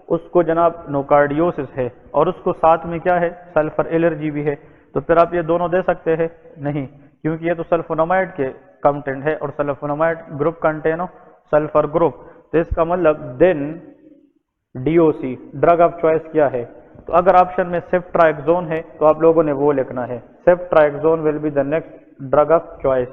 उसको जनाब नोकार्डियोसिस है और उसको साथ में क्या है? सल्फर एलर्जी भी है, तो फिर आप ये दोनों दे सकते हैं? नहीं, क्योंकि ये तो सल्फोनामाइड के कंटेंट है और sulphonamide group contain sulphur group. तो इसका मतलब then DOC drug of choice क्या है? तो अगर ऑप्शन में सेफ्ट्राइक्सोन है तो आप लोगों ने वो लिखना है, सेफ्ट्राइक्सोन will be the next drug of choice.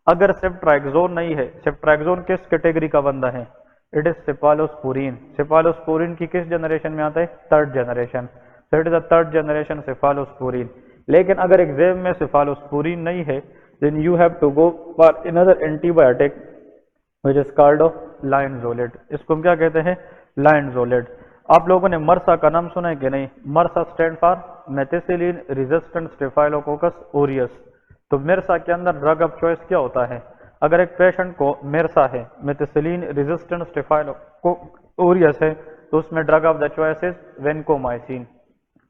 अगर सेफ्ट्राइक्सोन नहीं है, सेफ्ट्राइक्सोन किस कैटेगरी का बंदा है? It is cephalosporin. सेफालोस्पोरिन की किस जनरेशन में आता है? 3rd generation. तो it is the 3rd generation cephalosporin. लेकिन अगर एग्जाम में सेफालोस्पोरिन नहीं है, then you have to go for another antibiotic which is called linezolid. इसको हम क्या कहते हैं? लाइनजोलेट। आप लोगों ने मर्सा का नाम सुना है कि नहीं? MRSA stand for methicillin resistant staphylococcus aureus. तो मिर्सा के अंदर ड्रग ऑफ चॉइस क्या होता है? अगर एक पेशेंट को मिर्सा है, मेथिसिलिन रेजिस्टेंट स्टेफाइलोकोकस ओरियस है, तो उसमें drug of the choice is vancomycin.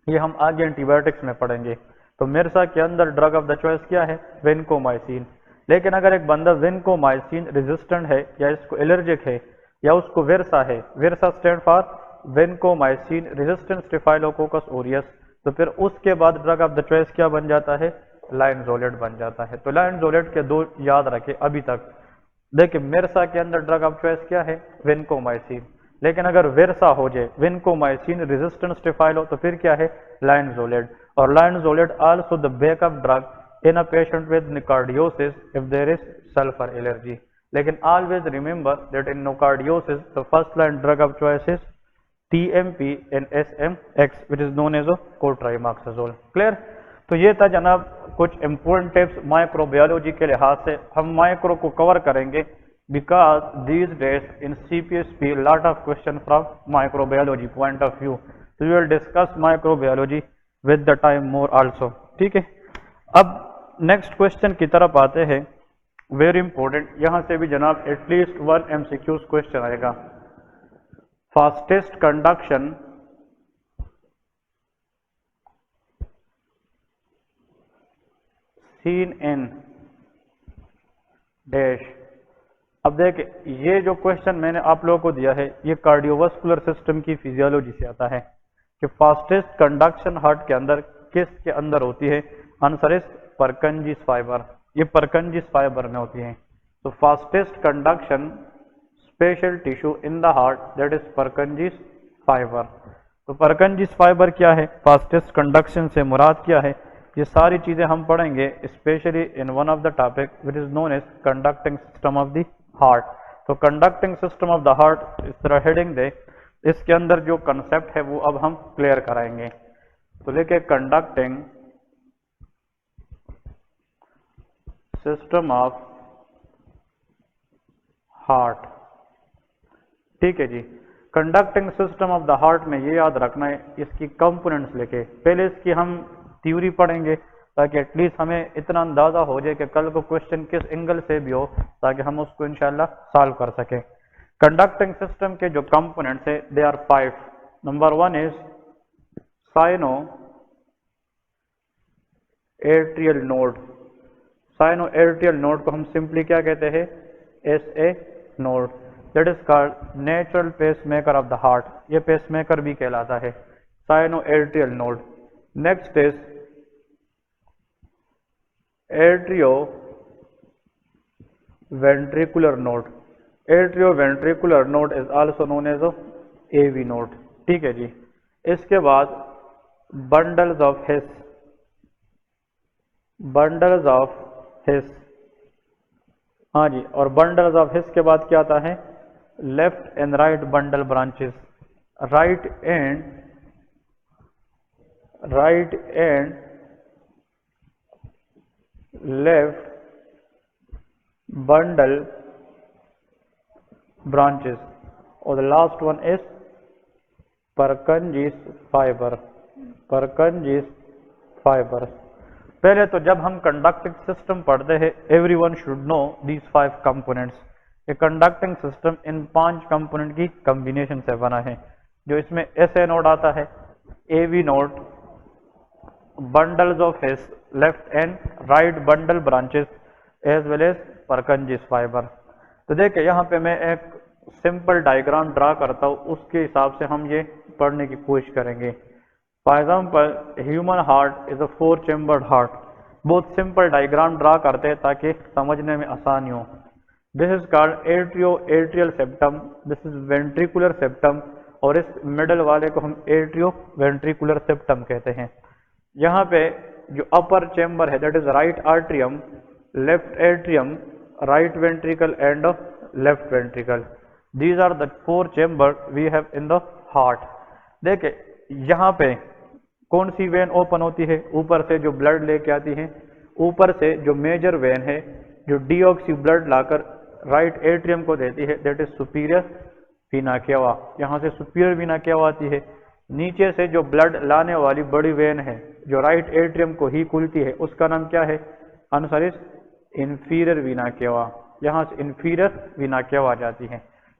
ये हम आगे एंटीबायोटिक्स में पढ़ेंगे। तो मिर्सा के अंदर ड्रग ऑफ द चॉइस क्या है? वेनकोमाइसिन। लेकिन अगर एक बंदा वेनकोमाइसिन रेजिस्टेंट है या इसको एलर्जिक है या उसको विरसा है, VRSA stand for vancomycin resistant staphylococcus aureus, तो फिर उसके बाद ड्रग ऑफ द चॉइस क्या बन जाता है? लाइनजोलेट बन जाता है। तो लाइनजोलेट के 2 याद रखें अभी तक। देखिए, मिर्सा के अंदर ड्रग ऑफ चॉइस क्या है? वेनकोमाइसिन। लेकिन अगर विरसा हो जाए, वेनकोमाइसिन रेजिस्टेंट स्टेफाइलो, तो फिर क्या है? लाइनजोलेट। और linezolid also the backup drug in a patient with nocardiosis if there is sulphur allergy. लेकिन always remember that in nocardiosis the first line drug of choice is TMP and SMX which is known as cotrimoxazole. Clear? तो ये था जनाब कुछ important tips microbiology के लिहाज से। हम माइक्रो को कवर करेंगे because these days in CPSP lot of question from microbiology point of view. तो we will discuss microbiology with the time more also. ठीक है, अब नेक्स्ट क्वेश्चन की तरफ आते हैं। वेरी इंपॉर्टेंट, यहाँ से भी जनाब एटलीस्ट 1 MCQ क्वेश्चन आएगा। Fastest conduction seen in dash. अब देखिए ये जो क्वेश्चन मैंने आप लोगों को दिया है ये कार्डियोवास्कुलर सिस्टम की फिजियोलॉजी से आता है कि फास्टेस्ट कंडक्शन हार्ट के अंदर किसके अंदर होती है। आंसर इज परकंजिस फाइबर, ये परकंजिस फाइबर में होती है। तो fastest conduction special tissue in the heart that is Purkinje's fibre. तो परकंजिस फाइबर क्या है, फास्टेस्ट कंडक्शन से मुराद क्या है, ये सारी चीजें हम पढ़ेंगे specially in one of the topic which is known as conducting system of the heart. तो conducting system of the heart इस तरह हेडिंग दे, इसके अंदर जो कंसेप्ट है वो अब हम क्लियर कराएंगे। तो देखिए कंडक्टिंग सिस्टम ऑफ हार्ट, ठीक है जी। Conducting system of the heart में ये याद रखना है इसकी कंपोनेंट्स लेके, पहले इसकी हम थ्योरी पढ़ेंगे ताकि एटलीस्ट हमें इतना अंदाजा हो जाए कि कल को क्वेश्चन किस एंगल से भी हो ताकि हम उसको इंशाल्लाह सॉल्व कर सकें। कंडक्टिंग सिस्टम के जो कंपोनेंट्स है they are 5। Number 1 is sino atrial node. Sino atrial node को हम सिंपली क्या कहते हैं, SA node, that is called natural pacemaker of the heart, ये पेसमेकर भी कहलाता है sino atrial node. Next is atrio ventricular node. Atrio ventricular node is also known as AV node, ठीक है जी। इसके बाद bundles of His, bundles of His, हाँ जी, और बंडल्स ऑफ हिस के बाद क्या आता है, left and right bundle branches. Right and left bundle branches, और the last one is Purkinje's fibre, Purkinje's fibre. पहले तो जब हम कंडक्टिंग सिस्टम पढ़ते हैं everyone should know these 5 components. ये कंडक्टिंग सिस्टम इन 5 कंपोनेंट की कॉम्बिनेशन से बना है, जो इसमें SA नोड आता है, AV node, bundles of His, left and right bundle branches as well as Purkinje's fibre. तो देखिए यहाँ पे मैं एक सिंपल डायग्राम ड्रा करता हूँ, उसके हिसाब से हम ये पढ़ने की कोशिश करेंगे। For example human heart is a 4 chambered heart. बहुत सिंपल डायग्राम ड्रा करते हैं ताकि समझने में आसानी हो। This is called atrial septum, this is ventricular septum, और इस मिडल वाले को हम एट्रियो वेंट्रिकुलर सेप्टम कहते हैं। यहाँ पे जो अपर चैम्बर है that is right atrium, left atrium, right ventricle and left ventricle. These are the 4 chamber we have in the heart. देखिए यहाँ पे कौन सी वेन ओपन होती है, ऊपर से जो ब्लड लेके आती है, ऊपर से जो मेजर वेन है जो डीऑक्सी ब्लड लाकर राइट एट्रियम को देती है दैट इज सुपीरियर वीना केवा, यहाँ से सुपीरियर वीना केवा आती है। नीचे से जो ब्लड लाने वाली बड़ी वेन है जो राइट एट्रियम को ही खुलती है उसका नाम क्या है, आंसर इज इंफीरियर वीना केवा, यहाँ से इंफीरियर वीना केवा जाती है,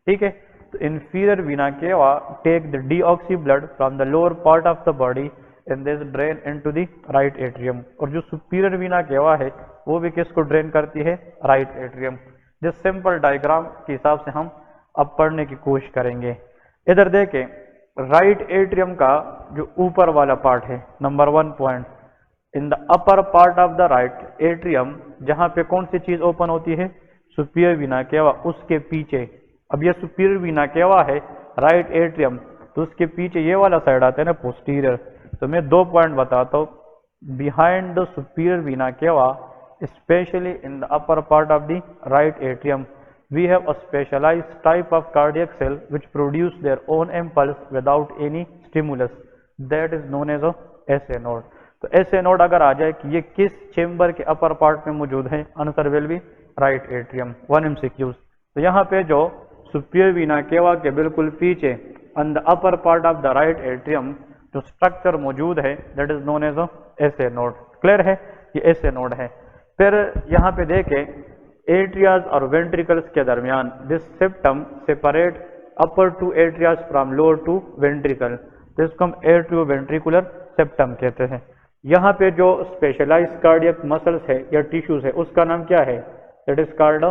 ठीक है। तो inferior vena cava take the deoxy blood from the lower part of the body and this drain into the right atrium, और जो सुपीरियर वीना केवा है वो भी किसको ड्रेन करती है, राइट एट्रियम। जिस सिंपल डायग्राम के हिसाब से हम अब पढ़ने की कोशिश करेंगे। इधर देखें राइट एट्रियम का जो ऊपर वाला पार्ट है, number 1 point, in the upper part of the right atrium, जहां पे कौन सी चीज ओपन होती है, सुपीरियर वीना केवा, उसके पीछे। अब ये सुपीरियर वीना केवा है राइट एट्रियम, तो उसके पीछे ये वाला साइड आता है ना पोस्टीरियर। तो मैं 2 पॉइंट बताता हूँ। बिहाइंड द सुपीरियर वीना केवा, specially in the upper part of the right atrium, we have a specialized type of cardiac cell which produce their own impulse without any stimulus, that is known as a SA node। तो SA node अगर आ जाए कि ये किस chamber के upper part में मौजूद है, answer will B right atrium. 1 MCQ। तो यहाँ पे जो सुपीरियर वीना केवा के बिल्कुल पीछे on the upper part of the right atrium जो स्ट्रक्चर मौजूद है that is known as a SA node. Clear है, ये SA नोड है। फिर यहाँ पे देखें एट्रियाज और वेंट्रिकल्स के दरमियान this septum separate upper two atrias from lower two ventricle, तो इसको हम एट्रियोवेंट्रिकुलर सेप्टम कहते हैं। यहाँ पे जो स्पेशलाइज कार्डियक मसल्स है या टिश्यूज है उसका नाम क्या है, that is called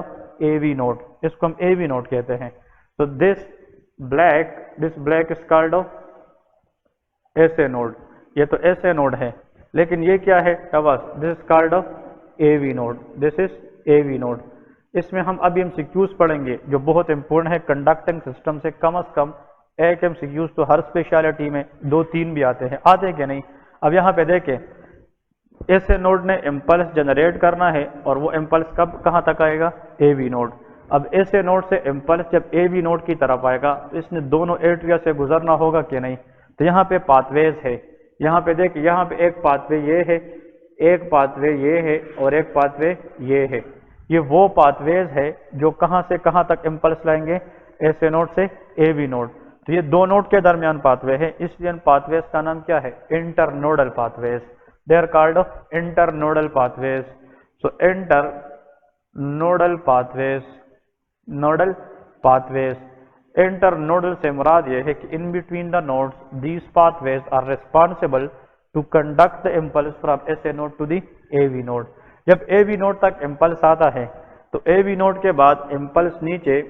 AV node, इसको हम एवी नोड कहते हैं। तो this black is called SA node, ये तो एसए नोड है, लेकिन ये क्या है शाबाश, this is called AV node, this is AV node. इसमें हम अभी एमसीक्यूज पढ़ेंगे जो बहुत इंपॉर्टेंट है कंडक्टिंग सिस्टम से कम एक एमसीक्यूज तो हर स्पेशलिटी में 2-3 भी आते हैं, आते क्या नहीं। अब यहाँ पे देखें, एसए नोड ने इम्पल्स जनरेट करना है और वो इम्पल्स कब कहाँ तक आएगा, एवी नोड। अब एसए नोड से इम्पल्स जब एवी नोड की तरफ आएगा तो इसने दोनों एट्रिया से गुजरना होगा कि नहीं। तो यहाँ पे पाथवेज है, यहाँ पे देखिए, यहाँ पे एक पाथवे ये है, एक पाथवे ये है और एक पाथवे ये है। ये वो पाथवेज है जो कहाँ से कहाँ तक इम्पल्स लाएंगे, एसए नोड से एवी नोड। तो ये दो नोड के दरमियान पाथवे है, इसलिए इन पाथवेज का नाम क्या है, internodal pathways, they are called internodal pathways. So internodal pathways, nodal pathways, internodal से मुराद ये है कि in between the nodes these pathways are responsible to conduct the impulse from SA node to the AV node. जब AV node तक impulse आता है तो एवी नोड के बाद इम्पल्स नीचे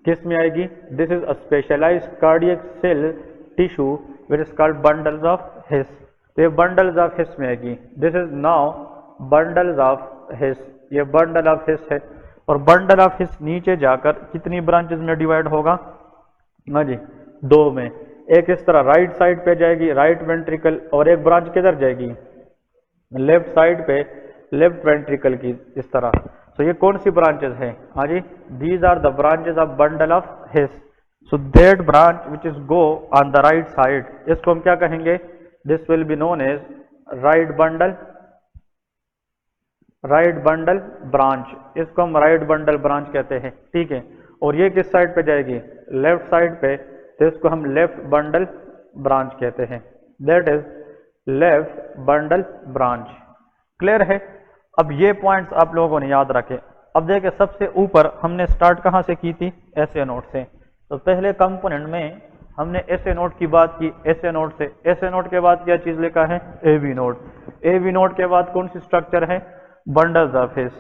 किस में आएगी, this is a specialised cardiac cell tissue which is called bundles of His. तो ये बंडल्स ऑफ हिस में आएगी, this is now bundles of His, ये बंडल ऑफ हिस है। और बंडल ऑफ हिस नीचे जाकर कितनी ब्रांचेस में डिवाइड होगा, हाँ जी 2 में। एक इस तरह राइट साइड पे जाएगी, राइट वेंट्रिकल, और एक ब्रांच किधर जाएगी, लेफ्ट साइड पे, लेफ्ट वेंट्रिकल की इस तरह। सो ये कौन सी ब्रांचेस हैं, हाँ जी, these are the branches of bundle of His. So that branch which is go on the right side, इसको हम क्या कहेंगे, this will be known as right bundle branch, इसको हम राइट बंडल ब्रांच कहते हैं, ठीक है। और ये किस साइड पे जाएगी, लेफ्ट साइड पे, तो इसको हम लेफ्ट बंडल ब्रांच कहते हैं, that is left bundle branch. Clear है। अब ये पॉइंट्स आप लोगों ने याद रखे। अब देखिए, सबसे ऊपर हमने स्टार्ट कहाँ से की थी, एसए नोड से। तो पहले कंपोनेंट में हमने एसए नोड की बात की, एसए नोड से। एसए नोड के बाद क्या चीज लिखा है, एवी नोड। एवी नोड के बाद कौन सी स्ट्रक्चर है, बंडल्स ऑफ हिस।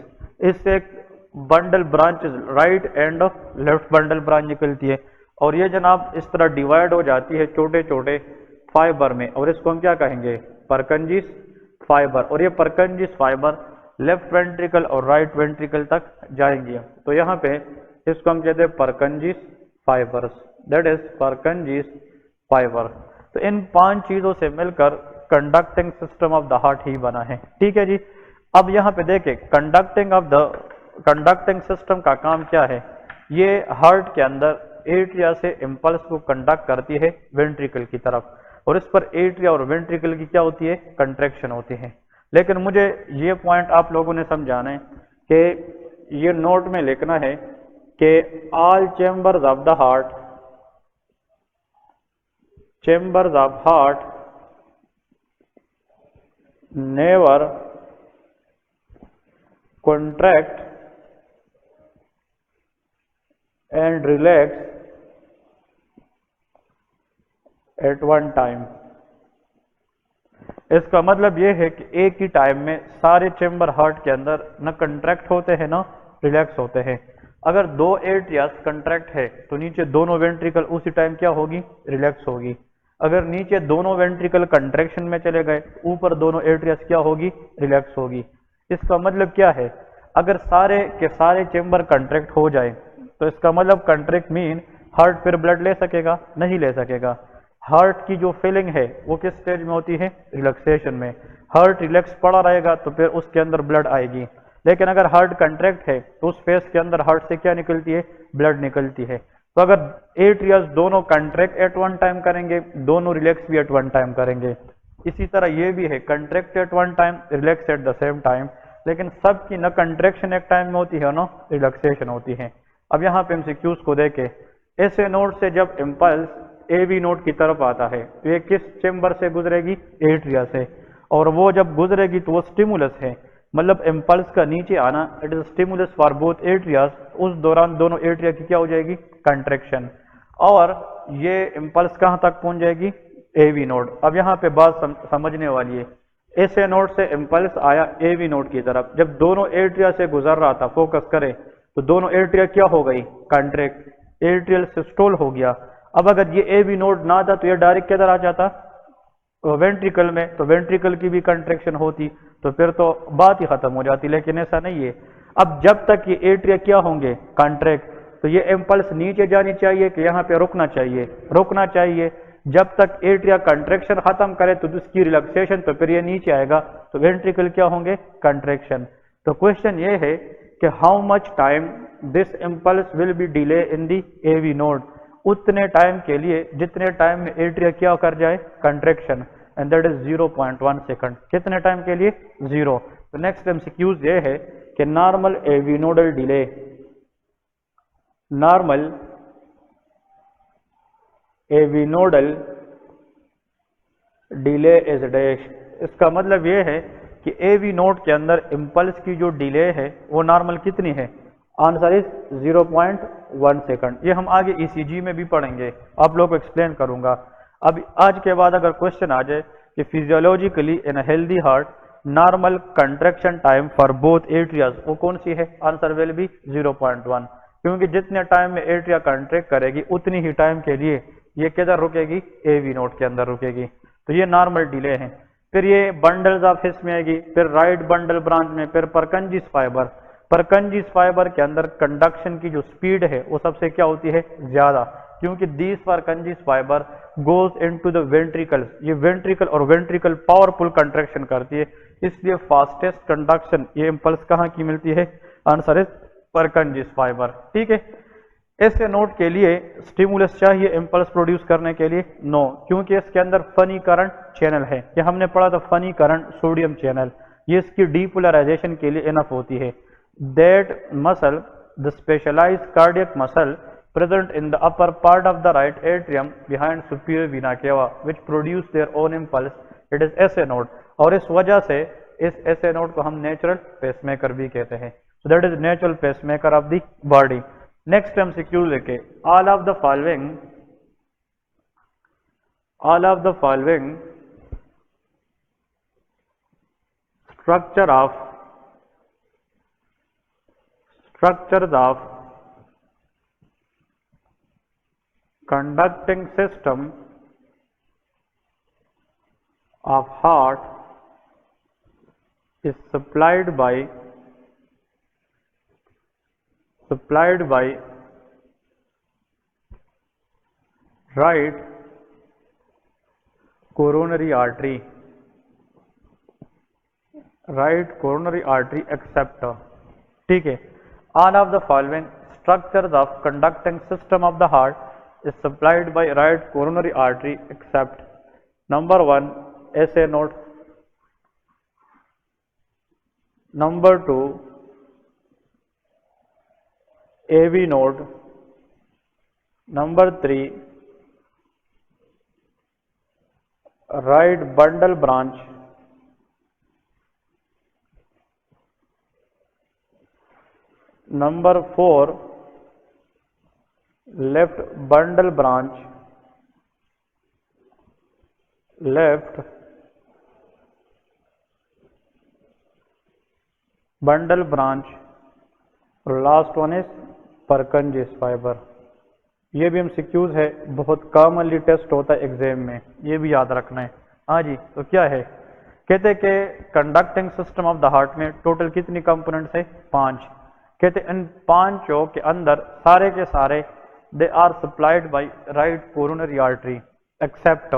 इससे bundle branches, right end of left bundle branch निकलती है, और ये जनाब इस तरह डिवाइड हो जाती है छोटे छोटे फाइबर में, और इसको हम क्या कहेंगे, परकंजिस फाइबर। और ये परकंजिस फाइबर लेफ्ट वेंट्रिकल और राइट वेंट्रिकल तक जाएंगे। तो यहाँ पे इसको हम कहते हैं Purkinje's fibres, that is Purkinje's fibre. तो इन 5 चीजों से मिलकर conducting system of the heart ही बना है, ठीक है जी। अब यहाँ पे देखें, कंडक्टिंग सिस्टम का काम क्या है, ये हार्ट के अंदर एट्रिया से इम्पल्स को कंडक्ट करती है वेंट्रिकल की तरफ, और इस पर एट्रिया और वेंट्रिकल की क्या होती है, कंट्रैक्शन होती है। लेकिन मुझे ये पॉइंट आप लोगों ने समझाना है कि ये नोट में लिखना है कि all chambers of the heart never contract and relax at one time। इसका मतलब यह है कि एक ही टाइम में सारे चेंबर हार्ट के अंदर न कंट्रैक्ट होते हैं न रिलैक्स होते हैं। अगर 2 एट्रियास कंट्रैक्ट है तो नीचे दोनों वेंट्रिकल उसी टाइम क्या होगी, रिलैक्स होगी। अगर नीचे दोनों वेंट्रिकल कंट्रैक्शन में चले गए, ऊपर दोनों एट्रियास क्या होगी, रिलैक्स होगी। इसका मतलब क्या है, अगर सारे के सारे चेंबर कंट्रैक्ट हो जाए तो इसका मतलब कंट्रैक्ट मीन हार्ट फिर ब्लड ले सकेगा, नहीं ले सकेगा। हार्ट की जो फीलिंग है वो किस स्टेज में होती है, रिलैक्सेशन में। हार्ट रिलैक्स पड़ा रहेगा तो फिर उसके अंदर ब्लड आएगी। लेकिन अगर हार्ट कंट्रैक्ट है तो उस फेज के अंदर हार्ट से क्या निकलती है, ब्लड निकलती है। तो अगर एट्रियास दोनों कंट्रैक्ट एट वन टाइम करेंगे, दोनों रिलैक्स भी एट वन टाइम करेंगे। इसी तरह ये भी है, contract at one time, relax at the same time. लेकिन सबकी न कंट्रैक्शन एक टाइम में होती है, न रिलैक्सेशन होती है। अब यहाँ पे एमसीक्यूज को देखे, एसए नोड से जब इम्पल्स एवी नोड की तरफ आता है तो ये किस चेंबर से गुजरेगी, एट्रिया से। और वो जब गुजरेगी तो वो स्टिमुलस है, मतलब इम्पल्स का नीचे आना, it is stimulus for both atrias. उस दौरान दोनों एट्रिया की क्या हो जाएगी, कंट्रैक्शन। और ये इम्पल्स कहाँ तक पहुंच जाएगी, एवी नोड। अब यहाँ पे बात समझने वाली है, एसए नोड से इम्पल्स आया एवी नोड की तरफ, जब दोनों एट्रिया से गुजर रहा था, फोकस करें तो दोनों एट्रिया क्या हो गई, कॉन्ट्रैक्ट, एट्रियल सिस्टोल हो गया। अब अगर ये एवी नोड ना था तो ये डायरेक्ट किधर आ जाता, वेंट्रिकल में, तो वेंट्रिकल की भी कंट्रैक्शन होती, तो फिर तो बात ही खत्म हो जाती, लेकिन ऐसा नहीं है। अब जब तक ये एट्रिया क्या होंगे, कॉन्ट्रैक्ट, तो ये इम्पल्स नीचे जानी चाहिए कि यहाँ पे रुकना चाहिए, रुकना चाहिए। जब तक एट्रिया कंट्रैक्शन खत्म करे तो उसकी रिलैक्सेशन, तो फिर ये नीचे आएगा, तो वेंट्रिकल क्या होंगे, कंट्रैक्शन। तो क्वेश्चन ये है कि how much time this impulse will be delay in the AV node, उतने टाइम के लिए जितने टाइम में एट्रिया क्या कर जाए, contraction, and that is 0.1 second. कितने टाइम के लिए, 0। तो नेक्स्ट एमसीक्यूज ये है कि normal AV nodal delay, normal AV nodal delay is dash. इसका मतलब ये है कि एवी नोड के अंदर इम्पल्स की जो डिले है वो नॉर्मल कितनी है, आंसर इज 0.1 सेकंड। ये हम आगे ईसीजी में भी पढ़ेंगे, आप लोग को एक्सप्लेन करूंगा। अब आज के बाद अगर क्वेश्चन आ जाए कि physiologically in healthy heart normal contraction time for both atria, वो कौन सी है, आंसर विल बी 0.1, क्योंकि जितने टाइम में एट्रिया कंट्रैक्ट करेगी उतनी ही टाइम के लिए ये किधर रुकेगी, एवी नोड के अंदर रुकेगी। तो ये नॉर्मल डिले है। फिर ये बंडल्स ऑफ हिस में आएगी, फिर राइट बंडल ब्रांच में, फिर परकंजिस फाइबर, परकंजिस फाइबर के अंदर कंडक्शन की जो स्पीड है वो सबसे क्या होती है, ज्यादा, क्योंकि this Purkinje's fibre goes into the ventricles, ये वेंट्रिकल और वेंट्रिकल पावरफुल कंट्रैक्शन करती है, इसलिए फास्टेस्ट कंडक्शन ये इम्पल्स कहाँ की मिलती है, आंसर इज परकंजिस फाइबर। ठीक है। ऐसे नोड के लिए स्टिमुलस चाहिए इम्पल्स प्रोड्यूस करने के लिए, नो, क्योंकि इसके अंदर फनी करंट चैनल है, ये हमने पढ़ा था, फनी करंट सोडियम चैनल, ये इसकी डीपोलराइजेशन के लिए इनफ होती है। That muscle, the specialised cardiac muscle present in the upper part of the right atrium behind superior vena cava which produce their own impulse, it is SA node, और इस वजह से इस SA node को हम natural pacemaker भी कहते हैं। so that is natural pacemaker of the body। next हम सिक्योर लेके, all of the following structures of conducting system of heart is supplied by right coronary artery except, ठीक है, all of the following structures of conducting system of the heart is supplied by right coronary artery except number 1 SA node, number 2 AV node, number 3 right bundle branch, number 4 left bundle branch, और last one is Purkinje's fibre. ये भी MCQs है, बहुत commonly test होता है exam में, ये भी याद रखना है। हाँ जी, तो क्या है, कहते हैं कि conducting system of the heart में टोटल कितनी कंपोनेंट्स है, 5। कहते हैं इन 5 के अंदर सारे के सारे they are supplied by right coronary artery except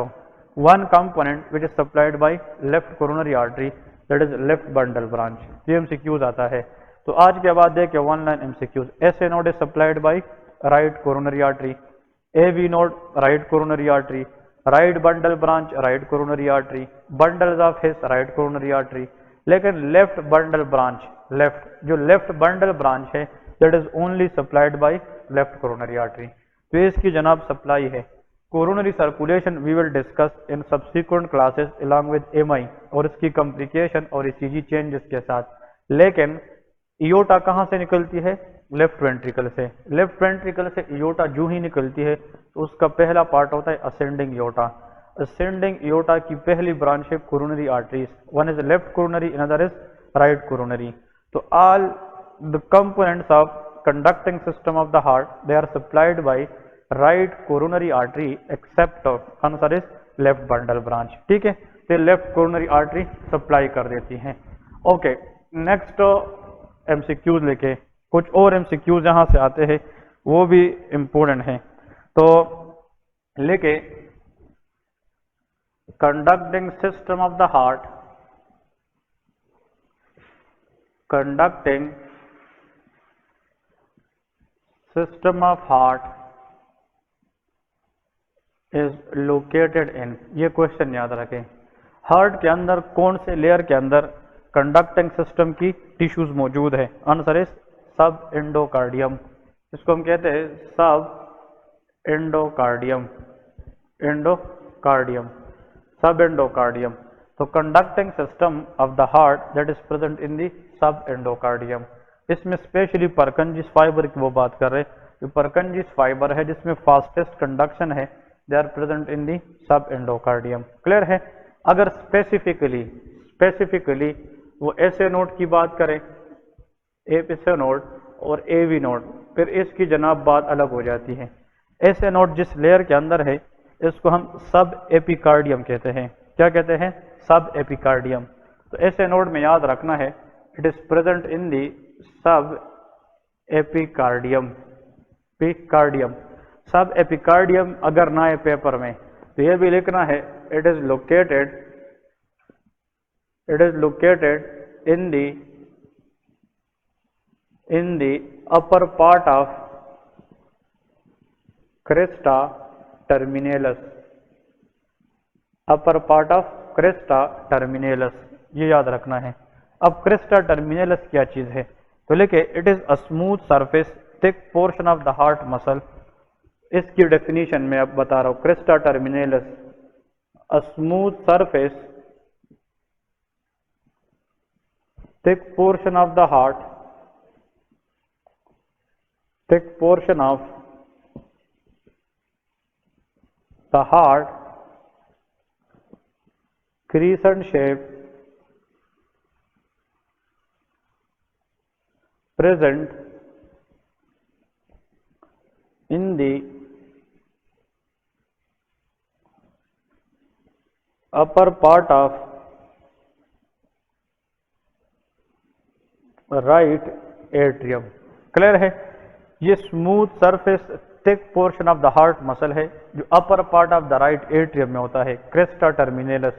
one component which is supplied by left coronary artery, that is left bundle branch। ये MCQs आता है। तो आज के बाद देखें 1 line MCQs। SA node is supplied by right coronary artery, AV node right coronary artery, right bundle branch right coronary artery, bundles of his right coronary artery। लेकिन left bundle branch, जो left bundle branch है that is only supplied by left coronary artery. तो इसकी जनाब supply है। Coronary circulation we will discuss in subsequent classes along with MI और इसकी complication और ECG चेंजेस के साथ। लेकिन इयोटा कहाँ से निकलती है, लेफ्ट वेंट्रिकल से। लेफ्ट वेंट्रिकल से इयोटा जो ही निकलती है तो उसका पहला पार्ट होता है असेंडिंग एओर्टा। असेंडिंग एओर्टा की पहली ब्रांच है coronary arteries, one is left coronary, another is right coronary. तो all the components of conducting system of the heart, they are supplied by right coronary artery except answer is left bundle branch। ठीक है, तो left coronary artery supply कर देती हैं। Okay, next MCQs लेके कुछ और एमसीक्यूज यहां से आते हैं, वो भी इम्पोर्टेंट हैं। तो लेके conducting system of the heart, conducting system of heart is located इन, ये क्वेश्चन याद रखें। हार्ट के अंदर कौन से लेयर के अंदर कंडक्टिंग सिस्टम की टिश्यूज मौजूद है? आंसर इज सब एंडोकार्डियम। इसको हम कहते हैं सब एंडोकार्डियम, एंडोकार्डियम, सब एंडोकार्डियम। तो conducting system of the heart that is present in the sub endocardium. इसमें स्पेशली परकंजिस फाइबर की वो बात कर रहे हैं, जो परकंजिस फाइबर है जिसमें फास्टेस्ट कंडक्शन है, they are present in the सब एंडोकार्डियम। क्लियर है? अगर स्पेसिफिकली वो एसए नोड की बात करें, एसए नोड और एवी नोड, फिर इसकी जनाब बात अलग हो जाती है। एसए नोड जिस लेयर के अंदर है इसको हम सब एपिकार्डियम कहते हैं। क्या कहते हैं? सब एपिकार्डियम। तो एसए नोड में याद रखना है, it is present in the sub epicardium, epicardium, सब एपिकार्डियम। अगर ना है पेपर में तो ये भी लिखना है, it is located in the upper part of crista terminalis, upper part of crista terminalis, ये याद रखना है। अब क्रेस्टा टर्मिनेलस क्या चीज है? तो लेके it is a smooth surface thick portion of the heart muscle. इसकी डेफिनेशन में अब बता रहा हूं, crista terminalis a smooth surface thick portion of the heart, thick portion of the heart, crescent shape present in the upper part of right atrium। Clear है? ये smooth surface thick portion of the heart muscle है जो अपर part of the right atrium में होता है, Cresta terminalis.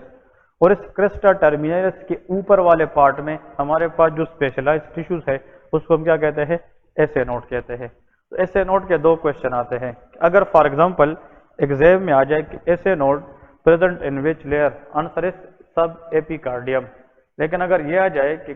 और इस Cresta टर्मिनेलस के ऊपर वाले पार्ट में हमारे पास जो स्पेशलाइज्ड टिश्यूज है उसको हम क्या कहते हैं? एसए नोड कहते हैं। तो एसए नोड के दो क्वेश्चन आते हैं। अगर फॉर एग्जांपल एग्जाम में आ जाए कि S A node present in which layer, answer is सब एपिकार्डियम। लेकिन अगर ये आ जाए कि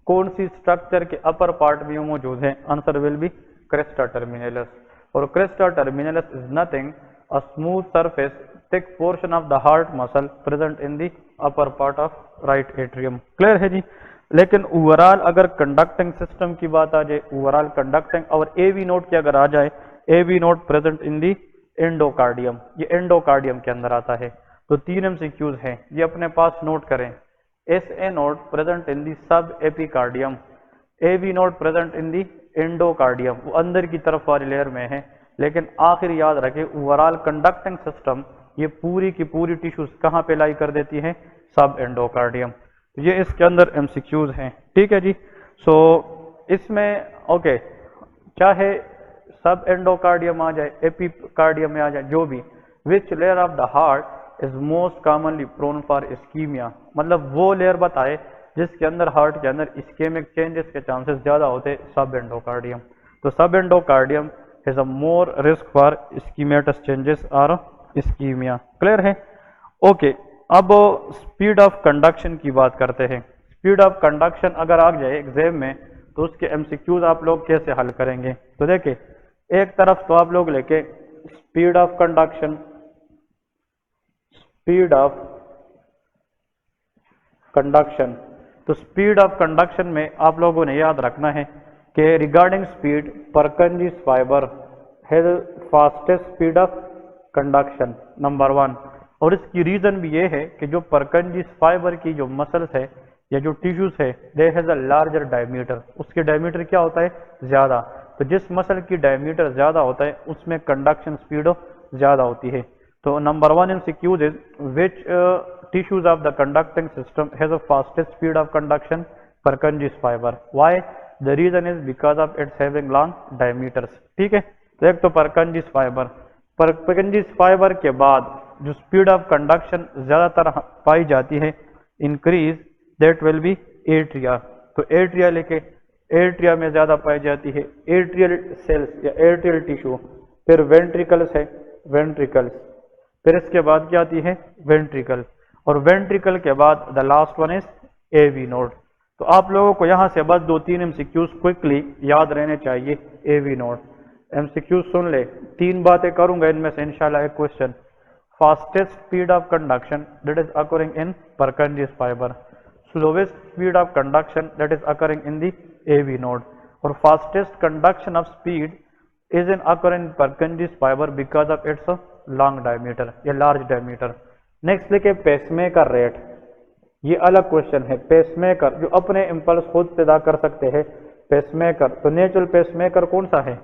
कौन सी स्ट्रक्चर के अपर पार्ट में मौजूद है, answer will be crista terminalis. और crista terminalis is nothing a smooth surface thick portion of the heart muscle present in the upper part of right atrium. Clear है जी? लेकिन ओवरऑल अगर conducting system की बात आ जाए, ओवरऑल कंडक्टिंग, और AV node की अगर आ जाए, AV node present in the endocardium, ये एंडोकार्डियम के अंदर आता है। तो तीन एमसीक्यूज हैं, ये अपने पास नोट करें। SA node present in the sub epicardium, AV node present in the endocardium, वो अंदर की तरफ वाली लेयर में है। लेकिन आखिर याद रखें, ओवरऑल कंडक्टिंग सिस्टम ये पूरी की पूरी टिश्यूज कहाँ पे लाई कर देती है? सब एंडोकार्डियम। ये इसके अंदर एमसीक्यूज हैं। ठीक है जी? सो इसमें ओके, चाहे सब एंडोकार्डियम आ जाए, एपिकार्डियम में आ जाए, जो भी, which layer of the heart is most commonly prone for ischaemia, मतलब वो लेयर बताए जिसके अंदर हार्ट के अंदर इस्केमिक चेंजेस के चांसेस ज्यादा होते, सब एंडोकार्डियम। तो subendocardium has a more risk for ischaemic changes और इस्कीमिया। क्लियर है? ओके, अब स्पीड ऑफ कंडक्शन की बात करते हैं। स्पीड ऑफ कंडक्शन अगर आ जाए एग्जाम में तो उसके एमसीक्यूज आप लोग कैसे हल करेंगे? तो देखिए, एक तरफ तो आप लोग लेके speed of conduction, speed of conduction, तो स्पीड ऑफ कंडक्शन में आप लोगों ने याद रखना है कि regarding speed Purkinje's fibre has fastest speed of conduction number 1। और इसकी रीजन भी ये है कि जो परकंजिस फाइबर की जो मसल्स है या जो टिश्यूज है they has a larger diameter, उसके डायमीटर क्या होता है ज्यादा। तो जिस मसल की डायमीटर ज्यादा होता है उसमें कंडक्शन स्पीड ज्यादा होती है। तो number 1 MCQ is which tissues of the conducting system has a fastest speed of conduction? Purkinje's fiber. Why? The reason is because of its having long diameters. ठीक है, तो एक तो Purkinje's fiber, Purkinje's fiber के बाद जो speed of conduction ज्यादातर पाई जाती है increase, that will be atria. तो एट्रिया लेके, एट्रिया में ज्यादा पाई जाती है एट्रियल सेल्स या एट्रियल टिश्यू। फिर वेंट्रिकल्स है, वेंट्रिकल्स। फिर इसके बाद क्या आती है वेंट्रिकल, और वेंट्रिकल के बाद the last one is AV node. तो आप लोगों को यहां से बस 2-3 MCQs क्विकली याद रहने चाहिए। एवी नोड MCQ सुन ले, 3 बातें करूंगा इनमें से इंशाल्लाह एक question. Fastest speed of conduction that is occurring in Purkinje's fibre, slowest speed of conduction that is occurring in the AV node, और fastest conduction of speed is in occurring in Purkinje's fibre because of its long diameter या large diameter. Next लिखे pacemaker rate, ये अलग question है। Pacemaker जो अपने impulse खुद पैदा कर सकते हैं, पेसमेकर। तो नेचुरल पेसमेकर कौन सा है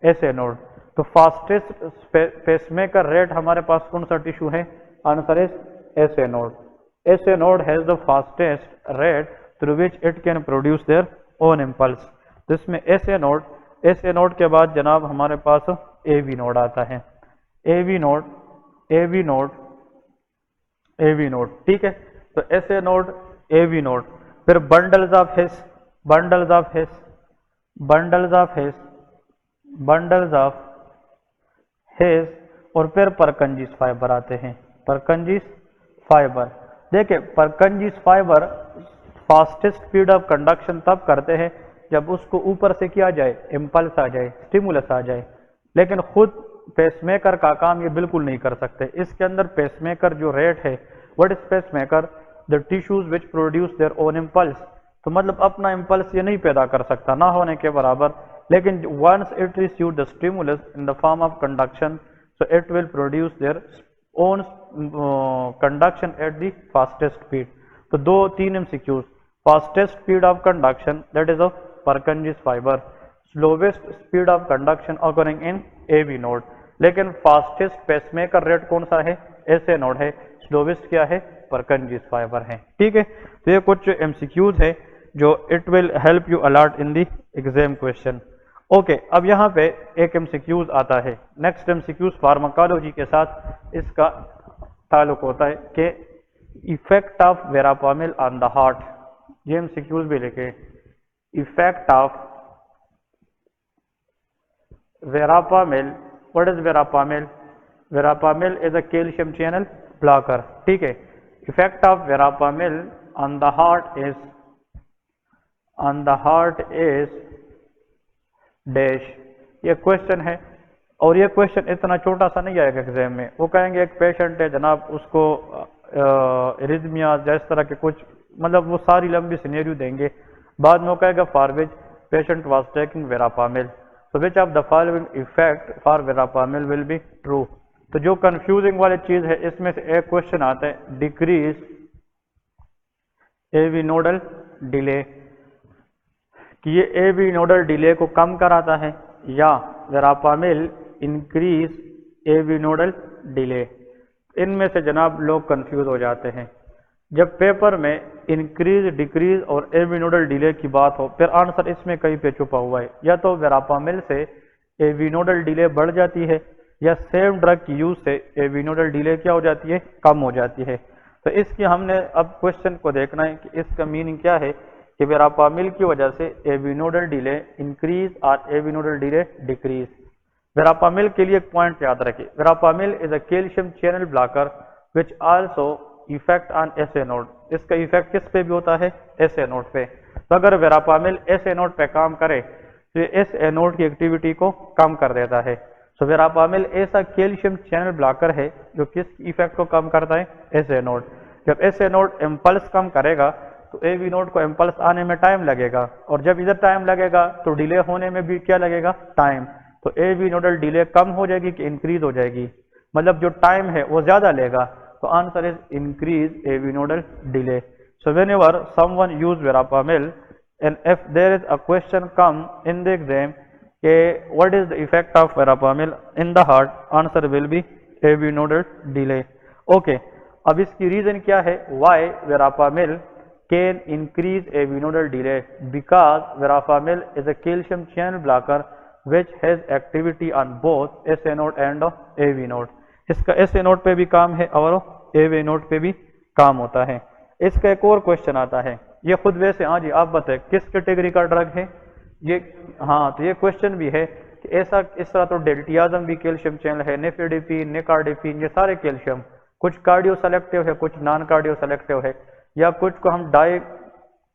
एसए नोड। तो फास्टेस्ट पेसमेकर रेट हमारे पास कौन सा टिश्यू है, answer is SA node. SA node has the fastest rate through which it can produce their own impulse. तो इसमें एसए नोड के बाद जनाब हमारे पास एवी नोड आता है। एवी नोड, ठीक है। तो एसए नोड, एवी नोड, फिर बंडल्स ऑफ हेस, और फिर Purkinje's फाइबर आते हैं। Purkinje's फाइबर, देखिए Purkinje's fibre fastest speed of conduction तब करते हैं जब उसको ऊपर से किया जाए, इम्पल्स आ जाए, स्टिमुलस आ जाए। लेकिन खुद पेसमेकर का काम ये बिल्कुल नहीं कर सकते। इसके अंदर पेसमेकर जो रेट है, what is pacemaker, the tissues which produce their own impulse. तो मतलब अपना इम्पल्स ये नहीं पैदा कर सकता, ना होने के बराबर। लेकिन once it receive the stimulus in the form of conduction, so it will produce their own conduction at the fastest speed. तो 2-3 MCQs, fastest speed of conduction that is of Purkinje's fibre, slowest speed of conduction occurring in AV node. लेकिन fastest pacemaker rate कौन सा है, SA node है। Slowest क्या है, Purkinje's fibre है। ठीक है, तो ये कुछ MCQs है जो it will help you a lot in the exam question. Okay, अब यहाँ पे एक MCQs आता है। नेक्स्ट MCQs फार्माकोलॉजी के साथ इसका ताल्लुक होता है कि effect of verapamil on the heart. ये MCQs भी लिखे, effect of Verapamil. What is verapamil? Verapamil is a calcium channel blocker. ठीक है, effect of verapamil on the heart is dash। ये क्वेश्चन है, और ये क्वेश्चन इतना छोटा सा नहीं आएगा एग्जाम में। वो कहेंगे एक पेशेंट है जनाब, उसको एरिथमिया इस तरह के कुछ, मतलब वो सारी लंबी सिनेरियो देंगे। बाद में वो कहेगा for which patient was taking verapamil, so which of the following effect for verapamil will be true। तो जो कंफ्यूजिंग वाली चीज है इसमें से एक क्वेश्चन आता है डिक्रीज एवी नोडल डिले, कि ये एवी नोडल डिले को कम कराता है, या verapamil increase AV nodal delay. इनमें से जनाब लोग कंफ्यूज हो जाते हैं। जब पेपर में इंक्रीज, डिक्रीज और एवी नोडल डिले की बात हो, फिर आंसर इसमें कहीं पे छुपा हुआ है। या तो वेरापामिल से एवी नोडल डिले बढ़ जाती है, या सेम ड्रग की यूज से एवी नोडल डिले क्या हो जाती है, कम हो जाती है। तो इसकी हमने अब क्वेश्चन को देखना है कि इसका मीनिंग क्या है कि वेरापामिल की वजह से एवी नोडल डिले इंक्रीज और AV nodal delay decrease. Verapamil के लिए एक पॉइंट याद रखिए, verapamil is a calcium channel blocker which also effect on SA node. इसका इफेक्ट किस पे भी होता है, एसए नोड पे। तो अगर वेरापामिल एसए नोड पे काम करे तो एसए नोड की एक्टिविटी को कम कर देता है। तो वेरापामिल ऐसा कैल्शियम चैनल ब्लॉकर है जो किस इफेक्ट को कम करता है, एसए नोड। जब एसए नोड इम्पल्स कम करेगा तो एवी नोड को इम्पल्स आने में टाइम लगेगा, और जब इधर टाइम लगेगा तो डिले होने में भी क्या लगेगा, टाइम। तो एवी नोडल डिले कम हो जाएगी कि इंक्रीज हो जाएगी, मतलब जो टाइम है वो ज़्यादा लेगा, तो answer is increase AV nodal delay. So whenever someone use verapamil and if there is a question come in the exam के what is the effect of verapamil in the heart, answer will be AV nodal delay. Okay, अब इसकी reason क्या है, why verapamil can increase AV nodal delay, because verapamil is a calcium channel blocker which has activity on both SA node and AV node। इसका SA node पे भी काम है और AV node पे भी काम होता है। इसका एक और क्वेश्चन आता है, ये खुद वैसे, हाँ जी आप बताएं किस कैटेगरी का ड्रग है ये। हाँ, तो ये क्वेश्चन भी है कि ऐसा इस तरह तो डेल्टियाजम भी कैल्शियम चैनल है, निफेडिपिन, निकार्डिपिन, ये सारे कैल्शियम, कुछ कार्डियो सेलेक्टिव है, कुछ नॉन कार्डियो सेलेक्टिव है, या कुछ को हम डाई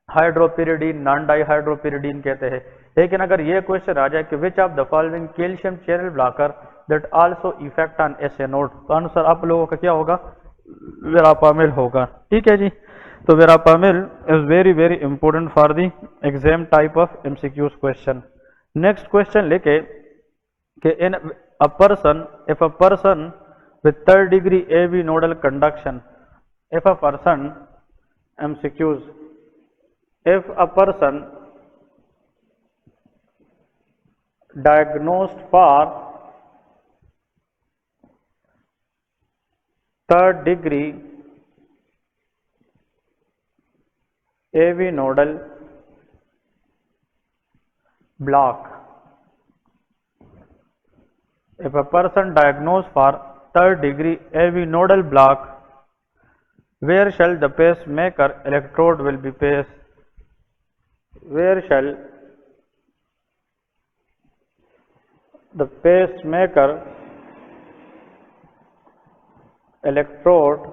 हाइड्रोपिरिडीन, नॉन डाई हाइड्रोपिरिडीन कहते हैं। लेकिन अगर ये क्वेश्चन आ जाए कि which of the following calcium channel blocker that also effect on SA node, तो आंसर आप लोगों का क्या होगा, वेरापामिल होगा। ठीक है जी, तो verapamil is very very important for the exam type of MCQs question. Next question लेके कि in a person, if a person with third degree AV nodal conduction, if a person, MCQs, if a person diagnosed for third degree AV nodal block, if a person diagnosed for third degree AV nodal block, where shall the pacemaker electrode will be placed, where shall the pacemaker electrode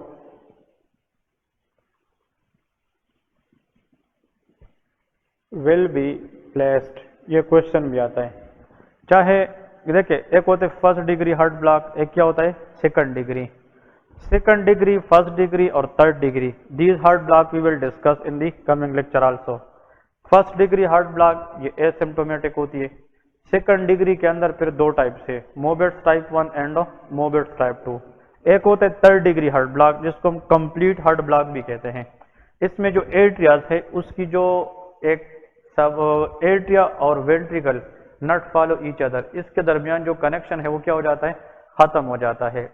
will be placed, ये question भी आता है। चाहे देखिए, एक होते first degree heart block, एक क्या होता है second degree. Second degree, first degree और third degree, these heart block we will discuss in the coming lecture also. First degree heart block ये एसिम्प्टोमेटिक होती है। सेकंड डिग्री के अंदर फिर दो टाइप से, मोबेट्स टाइप 1 एंड मोबेट्स टाइप 2। एक होता है थर्ड डिग्री हार्ट ब्लॉक जिसको हम कंप्लीट हार्ट ब्लॉक भी कहते हैं। इसमें जो एट्रियाज है उसकी जो एक सब एट्रिया और वेंट्रिकल नट फॉलो ईच अदर, इसके दरमियान जो कनेक्शन है वो क्या हो जाता है, खत्म हो जाता है।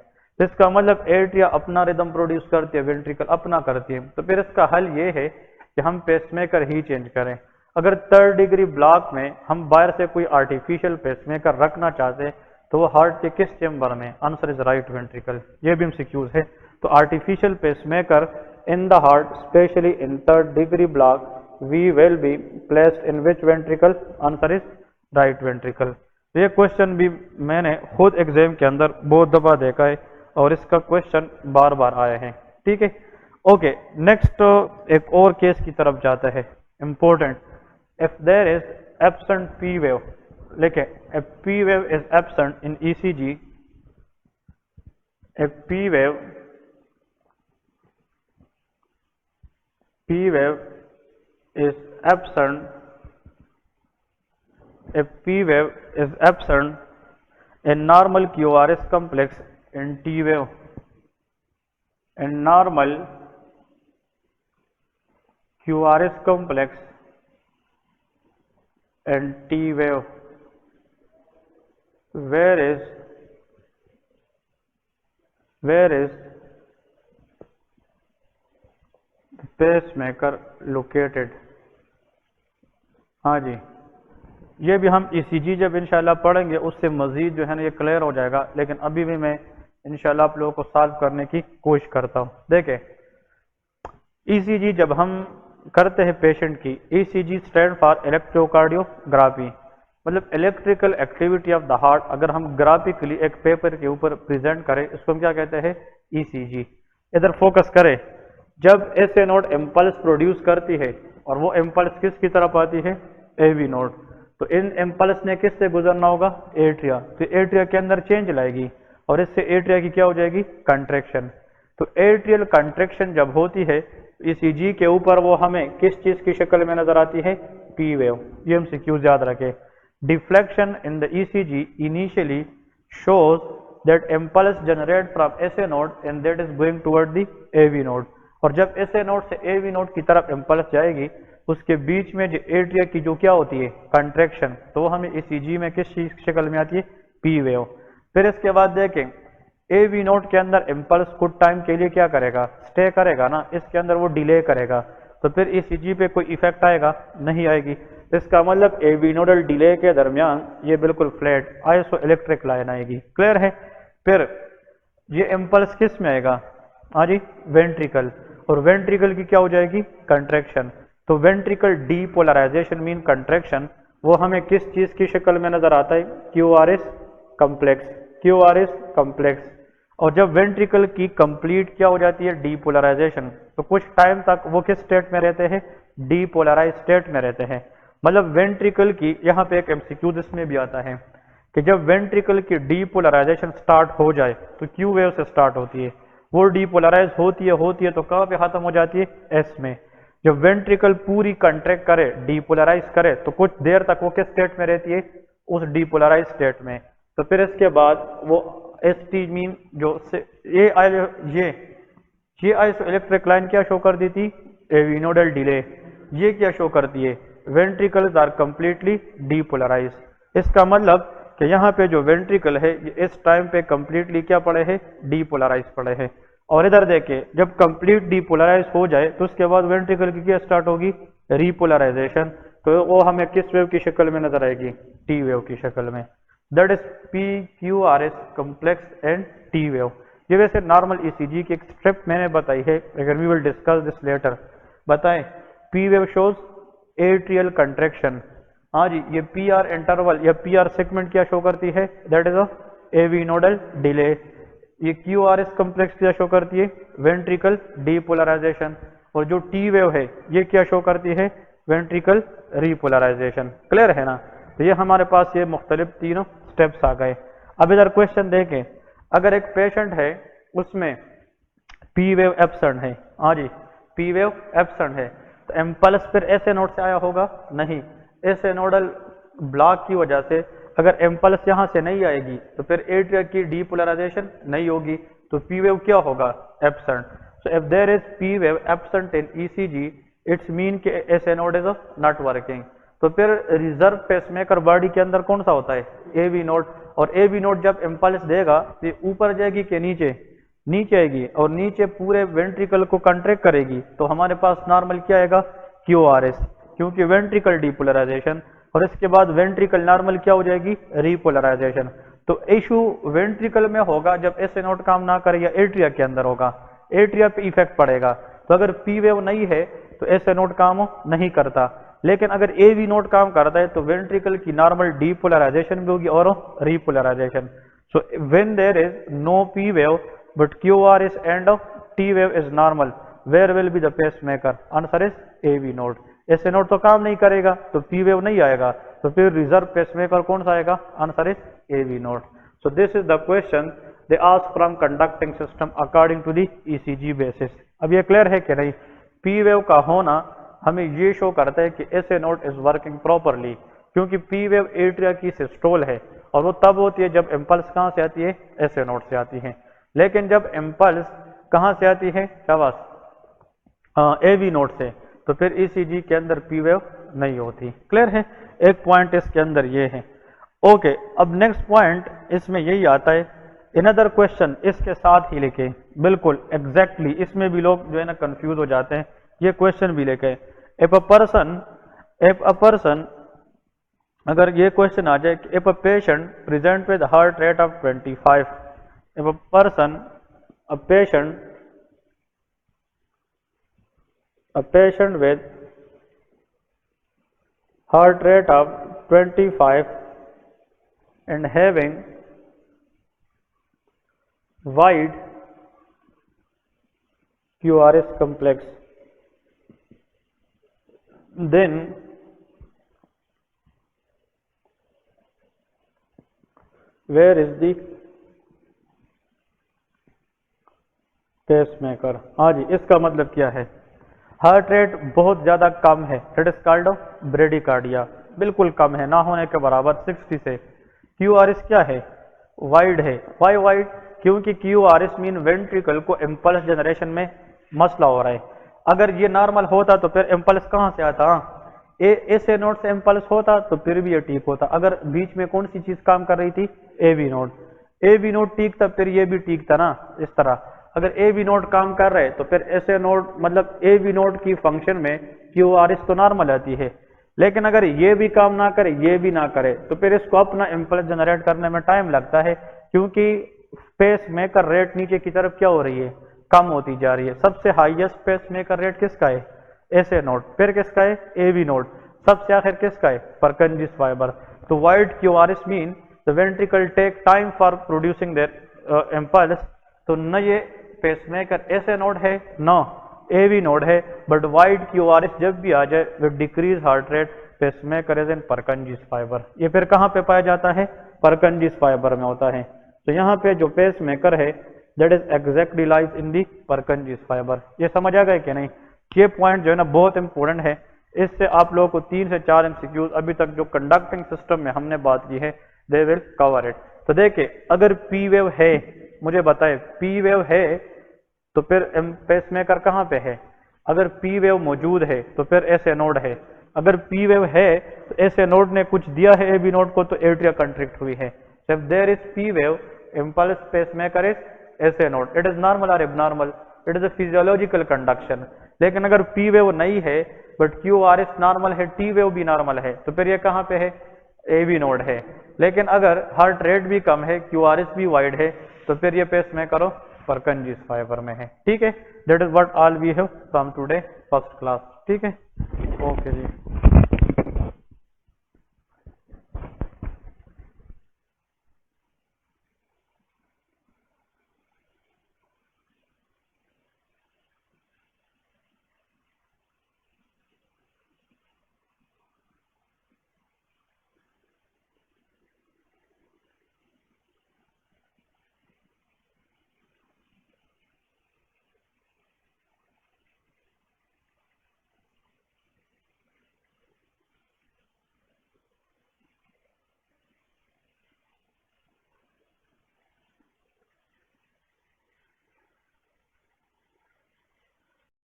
इसका मतलब एट्रिया अपना रिदम प्रोड्यूस करती है, वेंट्रिकल अपना करती है। तो फिर इसका हल ये है कि हम पेसमेकर ही चेंज करें। अगर थर्ड डिग्री ब्लॉक में हम बाहर से कोई आर्टिफिशियल पेसमेकर रखना चाहते हैं तो वो हार्ट के किस चेंबर में, आंसर इज राइट वेंट्रिकल। ये भी MCQs है। तो artificial pacemaker in the heart specially in third degree block we will be placed in which ventricle, answer is right ventricle. ये क्वेश्चन भी मैंने खुद एग्जाम के अंदर बहुत दफा देखा है और इसका क्वेश्चन बार बार आया है। ठीक है, ओके। नेक्स्ट एक और केस की तरफ जाता है, important. If there is absent P wave, लेके if P wave is absent in ECG, if P wave is absent, if P wave is absent in normal QRS complex in T wave, in normal QRS complex and T wave, where is the pacemaker located। हाँ जी, ये भी हम ECG जब इंशाल्लाह पढ़ेंगे उससे मजीद जो है ना ये क्लियर हो जाएगा, लेकिन अभी भी मैं इंशाल्लाह आप लोगों को सॉल्व करने की कोशिश करता हूँ। देखें, ECG जब हम करते हैं पेशेंट की, ECG स्टैंड फॉर इलेक्ट्रोकार्डियोग्राफी, मतलब electrical activity of the heart. अगर हम ग्राफिकली एक पेपर के ऊपर प्रेजेंट करें इसको हम क्या कहते हैं, ECG। इधर फोकस करें, जब SA नोड इम्पल्स प्रोड्यूस करती है और वो इम्पल्स किसकी तरफ आती है, AV नोड, तो इन इम्पल्स ने किससे गुजरना होगा, एट्रिया। तो एट्रिया के अंदर चेंज लाएगी और इससे एट्रिया की क्या हो जाएगी, कंट्रैक्शन। तो एट्रियल कंट्रैक्शन जब होती है ECG के ऊपर वो हमें किस चीज की शक्ल में नजर आती है, P वेव। ये MCQs याद रखें। Deflection in the ECG initially shows that impulse generate from SA node and that is going toward the AV node. और जब SA नोड से AV नोड की तरफ इम्पल्स जाएगी उसके बीच में जो एट्रिया की जो क्या होती है कंट्रैक्शन, तो वो हमें ECG में किस चीज शक्ल में आती है, P वेव। फिर इसके बाद देखें AV नोड के अंदर इम्पल्स कुछ टाइम के लिए क्या करेगा, स्टे करेगा ना, इसके अंदर वो डिले करेगा, तो फिर ECG पे कोई इफेक्ट आएगा, नहीं आएगी। इसका मतलब AV नोडल डिले के दरमियान ये बिल्कुल फ्लैट आइसो इलेक्ट्रिक लाइन आएगी। क्लियर है। फिर ये इम्पल्स किस में आएगा, हाँ जी, वेंट्रिकल, और वेंट्रिकल की क्या हो जाएगी, कंट्रैक्शन। तो वेंट्रिकल डीपोलराइजेशन मीन कंट्रैक्शन, वो हमें किस चीज की शक्ल में नजर आता है, QRS कॉम्प्लेक्स, QRS कॉम्प्लेक्स। और जब वेंट्रिकल की कंप्लीट क्या हो जाती है, डीपोलराइजेशन, तो कुछ टाइम तक वो किस स्टेट में रहते हैं, डीपोलराइज स्टेट में रहते हैं। मतलब वेंट्रिकल की, यहाँ पे एक MCQ जिसमें भी आता है कि जब वेंट्रिकल की डीपोलराइजेशन स्टार्ट हो जाए तो Q वेव से स्टार्ट होती है, वो डीपोलराइज होती है तो कहाँ पे खत्म हो जाती है, S में। जब वेंट्रिकल पूरी कंट्रैक्ट करे, डीपोलराइज करे, तो कुछ देर तक वो किस स्टेट में रहती है, उस डीपोलराइज स्टेट में। तो फिर इसके बाद वो ST मीन जो ये आइसो इलेक्ट्रिक लाइन क्या शो कर दी थी, AV नोडल डिले। ये क्या शो करती है, वेंट्रिकल्स आर कंप्लीटली डीपोलराइज। इसका मतलब कि यहाँ पे जो वेंट्रिकल है ये इस टाइम पे कंप्लीटली क्या पड़े हैं, डीपोलराइज पड़े हैं। और इधर देखे जब कंप्लीट डीपोलराइज हो जाए तो उसके बाद वेंट्रिकल की क्या स्टार्ट होगी, रीपोलराइजेशन। तो वो हमें किस वेव की शक्ल में नजर आएगी, T वेव की शक्ल में। That is PQRS complex and T wave. ये वैसे नॉर्मल ECG की एक स्ट्रिप मैंने बताई है, लेकिन we will discuss this later. बताएं, P wave shows atrial contraction. हाँ जी, ये PR इंटरवल या PR सेगमेंट क्या शो करती है, that is a AV nodal delay. ये QRS कॉम्प्लेक्स क्या शो करती है, वेंट्रिकल डीपोलराइजेशन। और जो T वेव है ये क्या शो करती है, वेंट्रिकल रीपोलराइजेशन। क्लियर है ना। तो ये हमारे पास ये मुख्तलिफ तीनों स्टेप्स आ गए। अब इधर क्वेश्चन देखें, अगर एक पेशेंट है उसमें P वेव एब्सेंट है, हाँ जी, P वेव एब्सेंट है, तो इम्पल्स फिर SA नोड से आया होगा, नहीं, SA नोडल ब्लॉक की वजह से अगर इम्पल्स यहाँ से नहीं आएगी तो फिर एट्रिया की डीपोलराइजेशन नहीं होगी, तो P वेव क्या होगा, absent. So if there is P wave absent in ECG it's mean कि SA node is not working. तो फिर रिजर्व पेसमेकर बॉडी के अंदर कौन सा होता है, AV नोड। और AV नोड जब इम्पल्स देगा तो ऊपर जाएगी कि नीचे, नीचे आएगी, और नीचे पूरे वेंट्रिकल को कंट्रैक्ट करेगी, तो हमारे पास नॉर्मल क्या आएगा, QRS, क्योंकि वेंट्रिकल डीपोलराइजेशन। और इसके बाद वेंट्रिकल नॉर्मल क्या हो जाएगी, रीपोलराइजेशन। तो इशू वेंट्रिकल में होगा जब SA नोड काम ना करे, या एट्रिया के अंदर होगा, एट्रिया पे इफेक्ट पड़ेगा। तो अगर P वेव नहीं है तो SA नोड काम नहीं करता, लेकिन अगर AV नोड काम करता है तो वेंट्रिकल की नॉर्मल डीपोलराइजेशन भी होगी और repolarisation. So when there is no P wave but QRS and T wave is normal, where will be the pacemaker, answer is AV node. SA node तो काम नहीं करेगा तो P वेव नहीं आएगा, तो फिर रिजर्व पेसमेकर कौन सा आएगा, answer is AV node. So this is the question they ask from conducting system according to the ECG basis. अब ये क्लियर है कि नहीं, P वेव का होना हमें ये शो करता है कि SA node is working properly, क्योंकि P वेव एट्रिया की सिस्टोल है, और वो तब होती है जब इम्पल्स कहाँ से आती है, SA नोड से आती है। लेकिन जब इम्पल्स कहाँ से आती है, शाबाश, AV नोड से, तो फिर ECG के अंदर P वेव नहीं होती। क्लियर है, एक पॉइंट इसके अंदर ये है। ओके, अब नेक्स्ट पॉइंट इसमें यही आता है, अनदर क्वेश्चन इसके साथ ही लिखे, बिल्कुल एग्जैक्टली, इसमें भी लोग जो है ना कंफ्यूज हो जाते हैं, ये क्वेश्चन भी लेके, इफ अ पर्सन, अगर ये क्वेश्चन आ जाए, if a patient present with heart rate of 25, if a person, a patient with heart rate of 25 and having wide QRS complex, then where is the pacemaker। हाँ जी, इसका मतलब क्या है, heart rate बहुत ज्यादा कम है, दैट इज कॉल्ड ब्रेडिकार्डिया, बिल्कुल कम है, ना होने के बराबर 60 से। QRS क्या है, वाइड है। Why wide? क्योंकि Q R S mean ventricle को इम्पल्स जनरेशन में मसला हो रहा है। अगर ये नॉर्मल होता तो फिर इम्पल्स कहाँ से आता? ऐसे नोड से इम्पल्स होता तो फिर भी ये ठीक होता। अगर बीच में कौन सी चीज काम कर रही थी? A B node. A B node ठीक था, फिर ये भी ठीक था ना, इस तरह। अगर ए बी नोड काम कर रहे तो फिर ऐसे नोड मतलब ए बी नोड की फंक्शन में क्यू आर एस तो नॉर्मल आती है। लेकिन अगर ये भी काम ना करे, ये भी ना करे, तो फिर इसको अपना इम्पल्स जनरेट करने में टाइम लगता है, क्योंकि पेस मेकर रेट नीचे की तरफ क्या हो रही है? कम होती जा रही है। सबसे हाईएस्ट पेस मेकर रेट किसका है? ऐसे नोड। फिर किसका है? A B node. सबसे आखिर किसका है? Purkinje fiber. तो wide Q R S mean the ventricle take time for producing their impulse. तो न ये पेसमेकर ऐसे नोड है, न ए बी नोड है, but wide Q R S जब भी आ जाए with decrease heart rate pacemaker is in Purkinje fiber. ये फिर कहाँ पे पाया जाता है? परकिंजिस फाइबर में होता है। तो यहाँ पे जो पेसमेकर है that is exactly lies in the Purkinje fiber. ये समझ आ गए कि नहीं? ये पॉइंट जो है ना बहुत इंपॉर्टेंट है। इससे आप लोगों को 3 से 4 एमसीक्यूज अभी तक जो कंडक्टिंग सिस्टम में हमने बात की है दे विल कवर इट। तो देखिए, अगर पी वेव है, मुझे बताए पी वेव है तो फिर पेसमेकर कहाँ पे है? अगर पी वेव मौजूद है तो फिर ऐसे नोड है। अगर पी वेव है तो ऐसे नोड ने कुछ दिया है ए बी नोड को, तो एट्रिया कंट्रैक्ट हुई है। If there is P wave impulse pacemaker is SA node. It is normal और abnormal? It is a physiological conduction. लेकिन अगर पी वेव नहीं है but Q R S normal है, टी वेव भी नॉर्मल है, तो फिर ये कहाँ पे है? ए बी नोड है। लेकिन अगर हार्ट रेट भी कम है, क्यू आर एस भी वाइड है, तो फिर ये पेसमेकर परकिंजिस फाइबर में है। ठीक है, that is what all we have from today first class. ठीक है, ओके जी।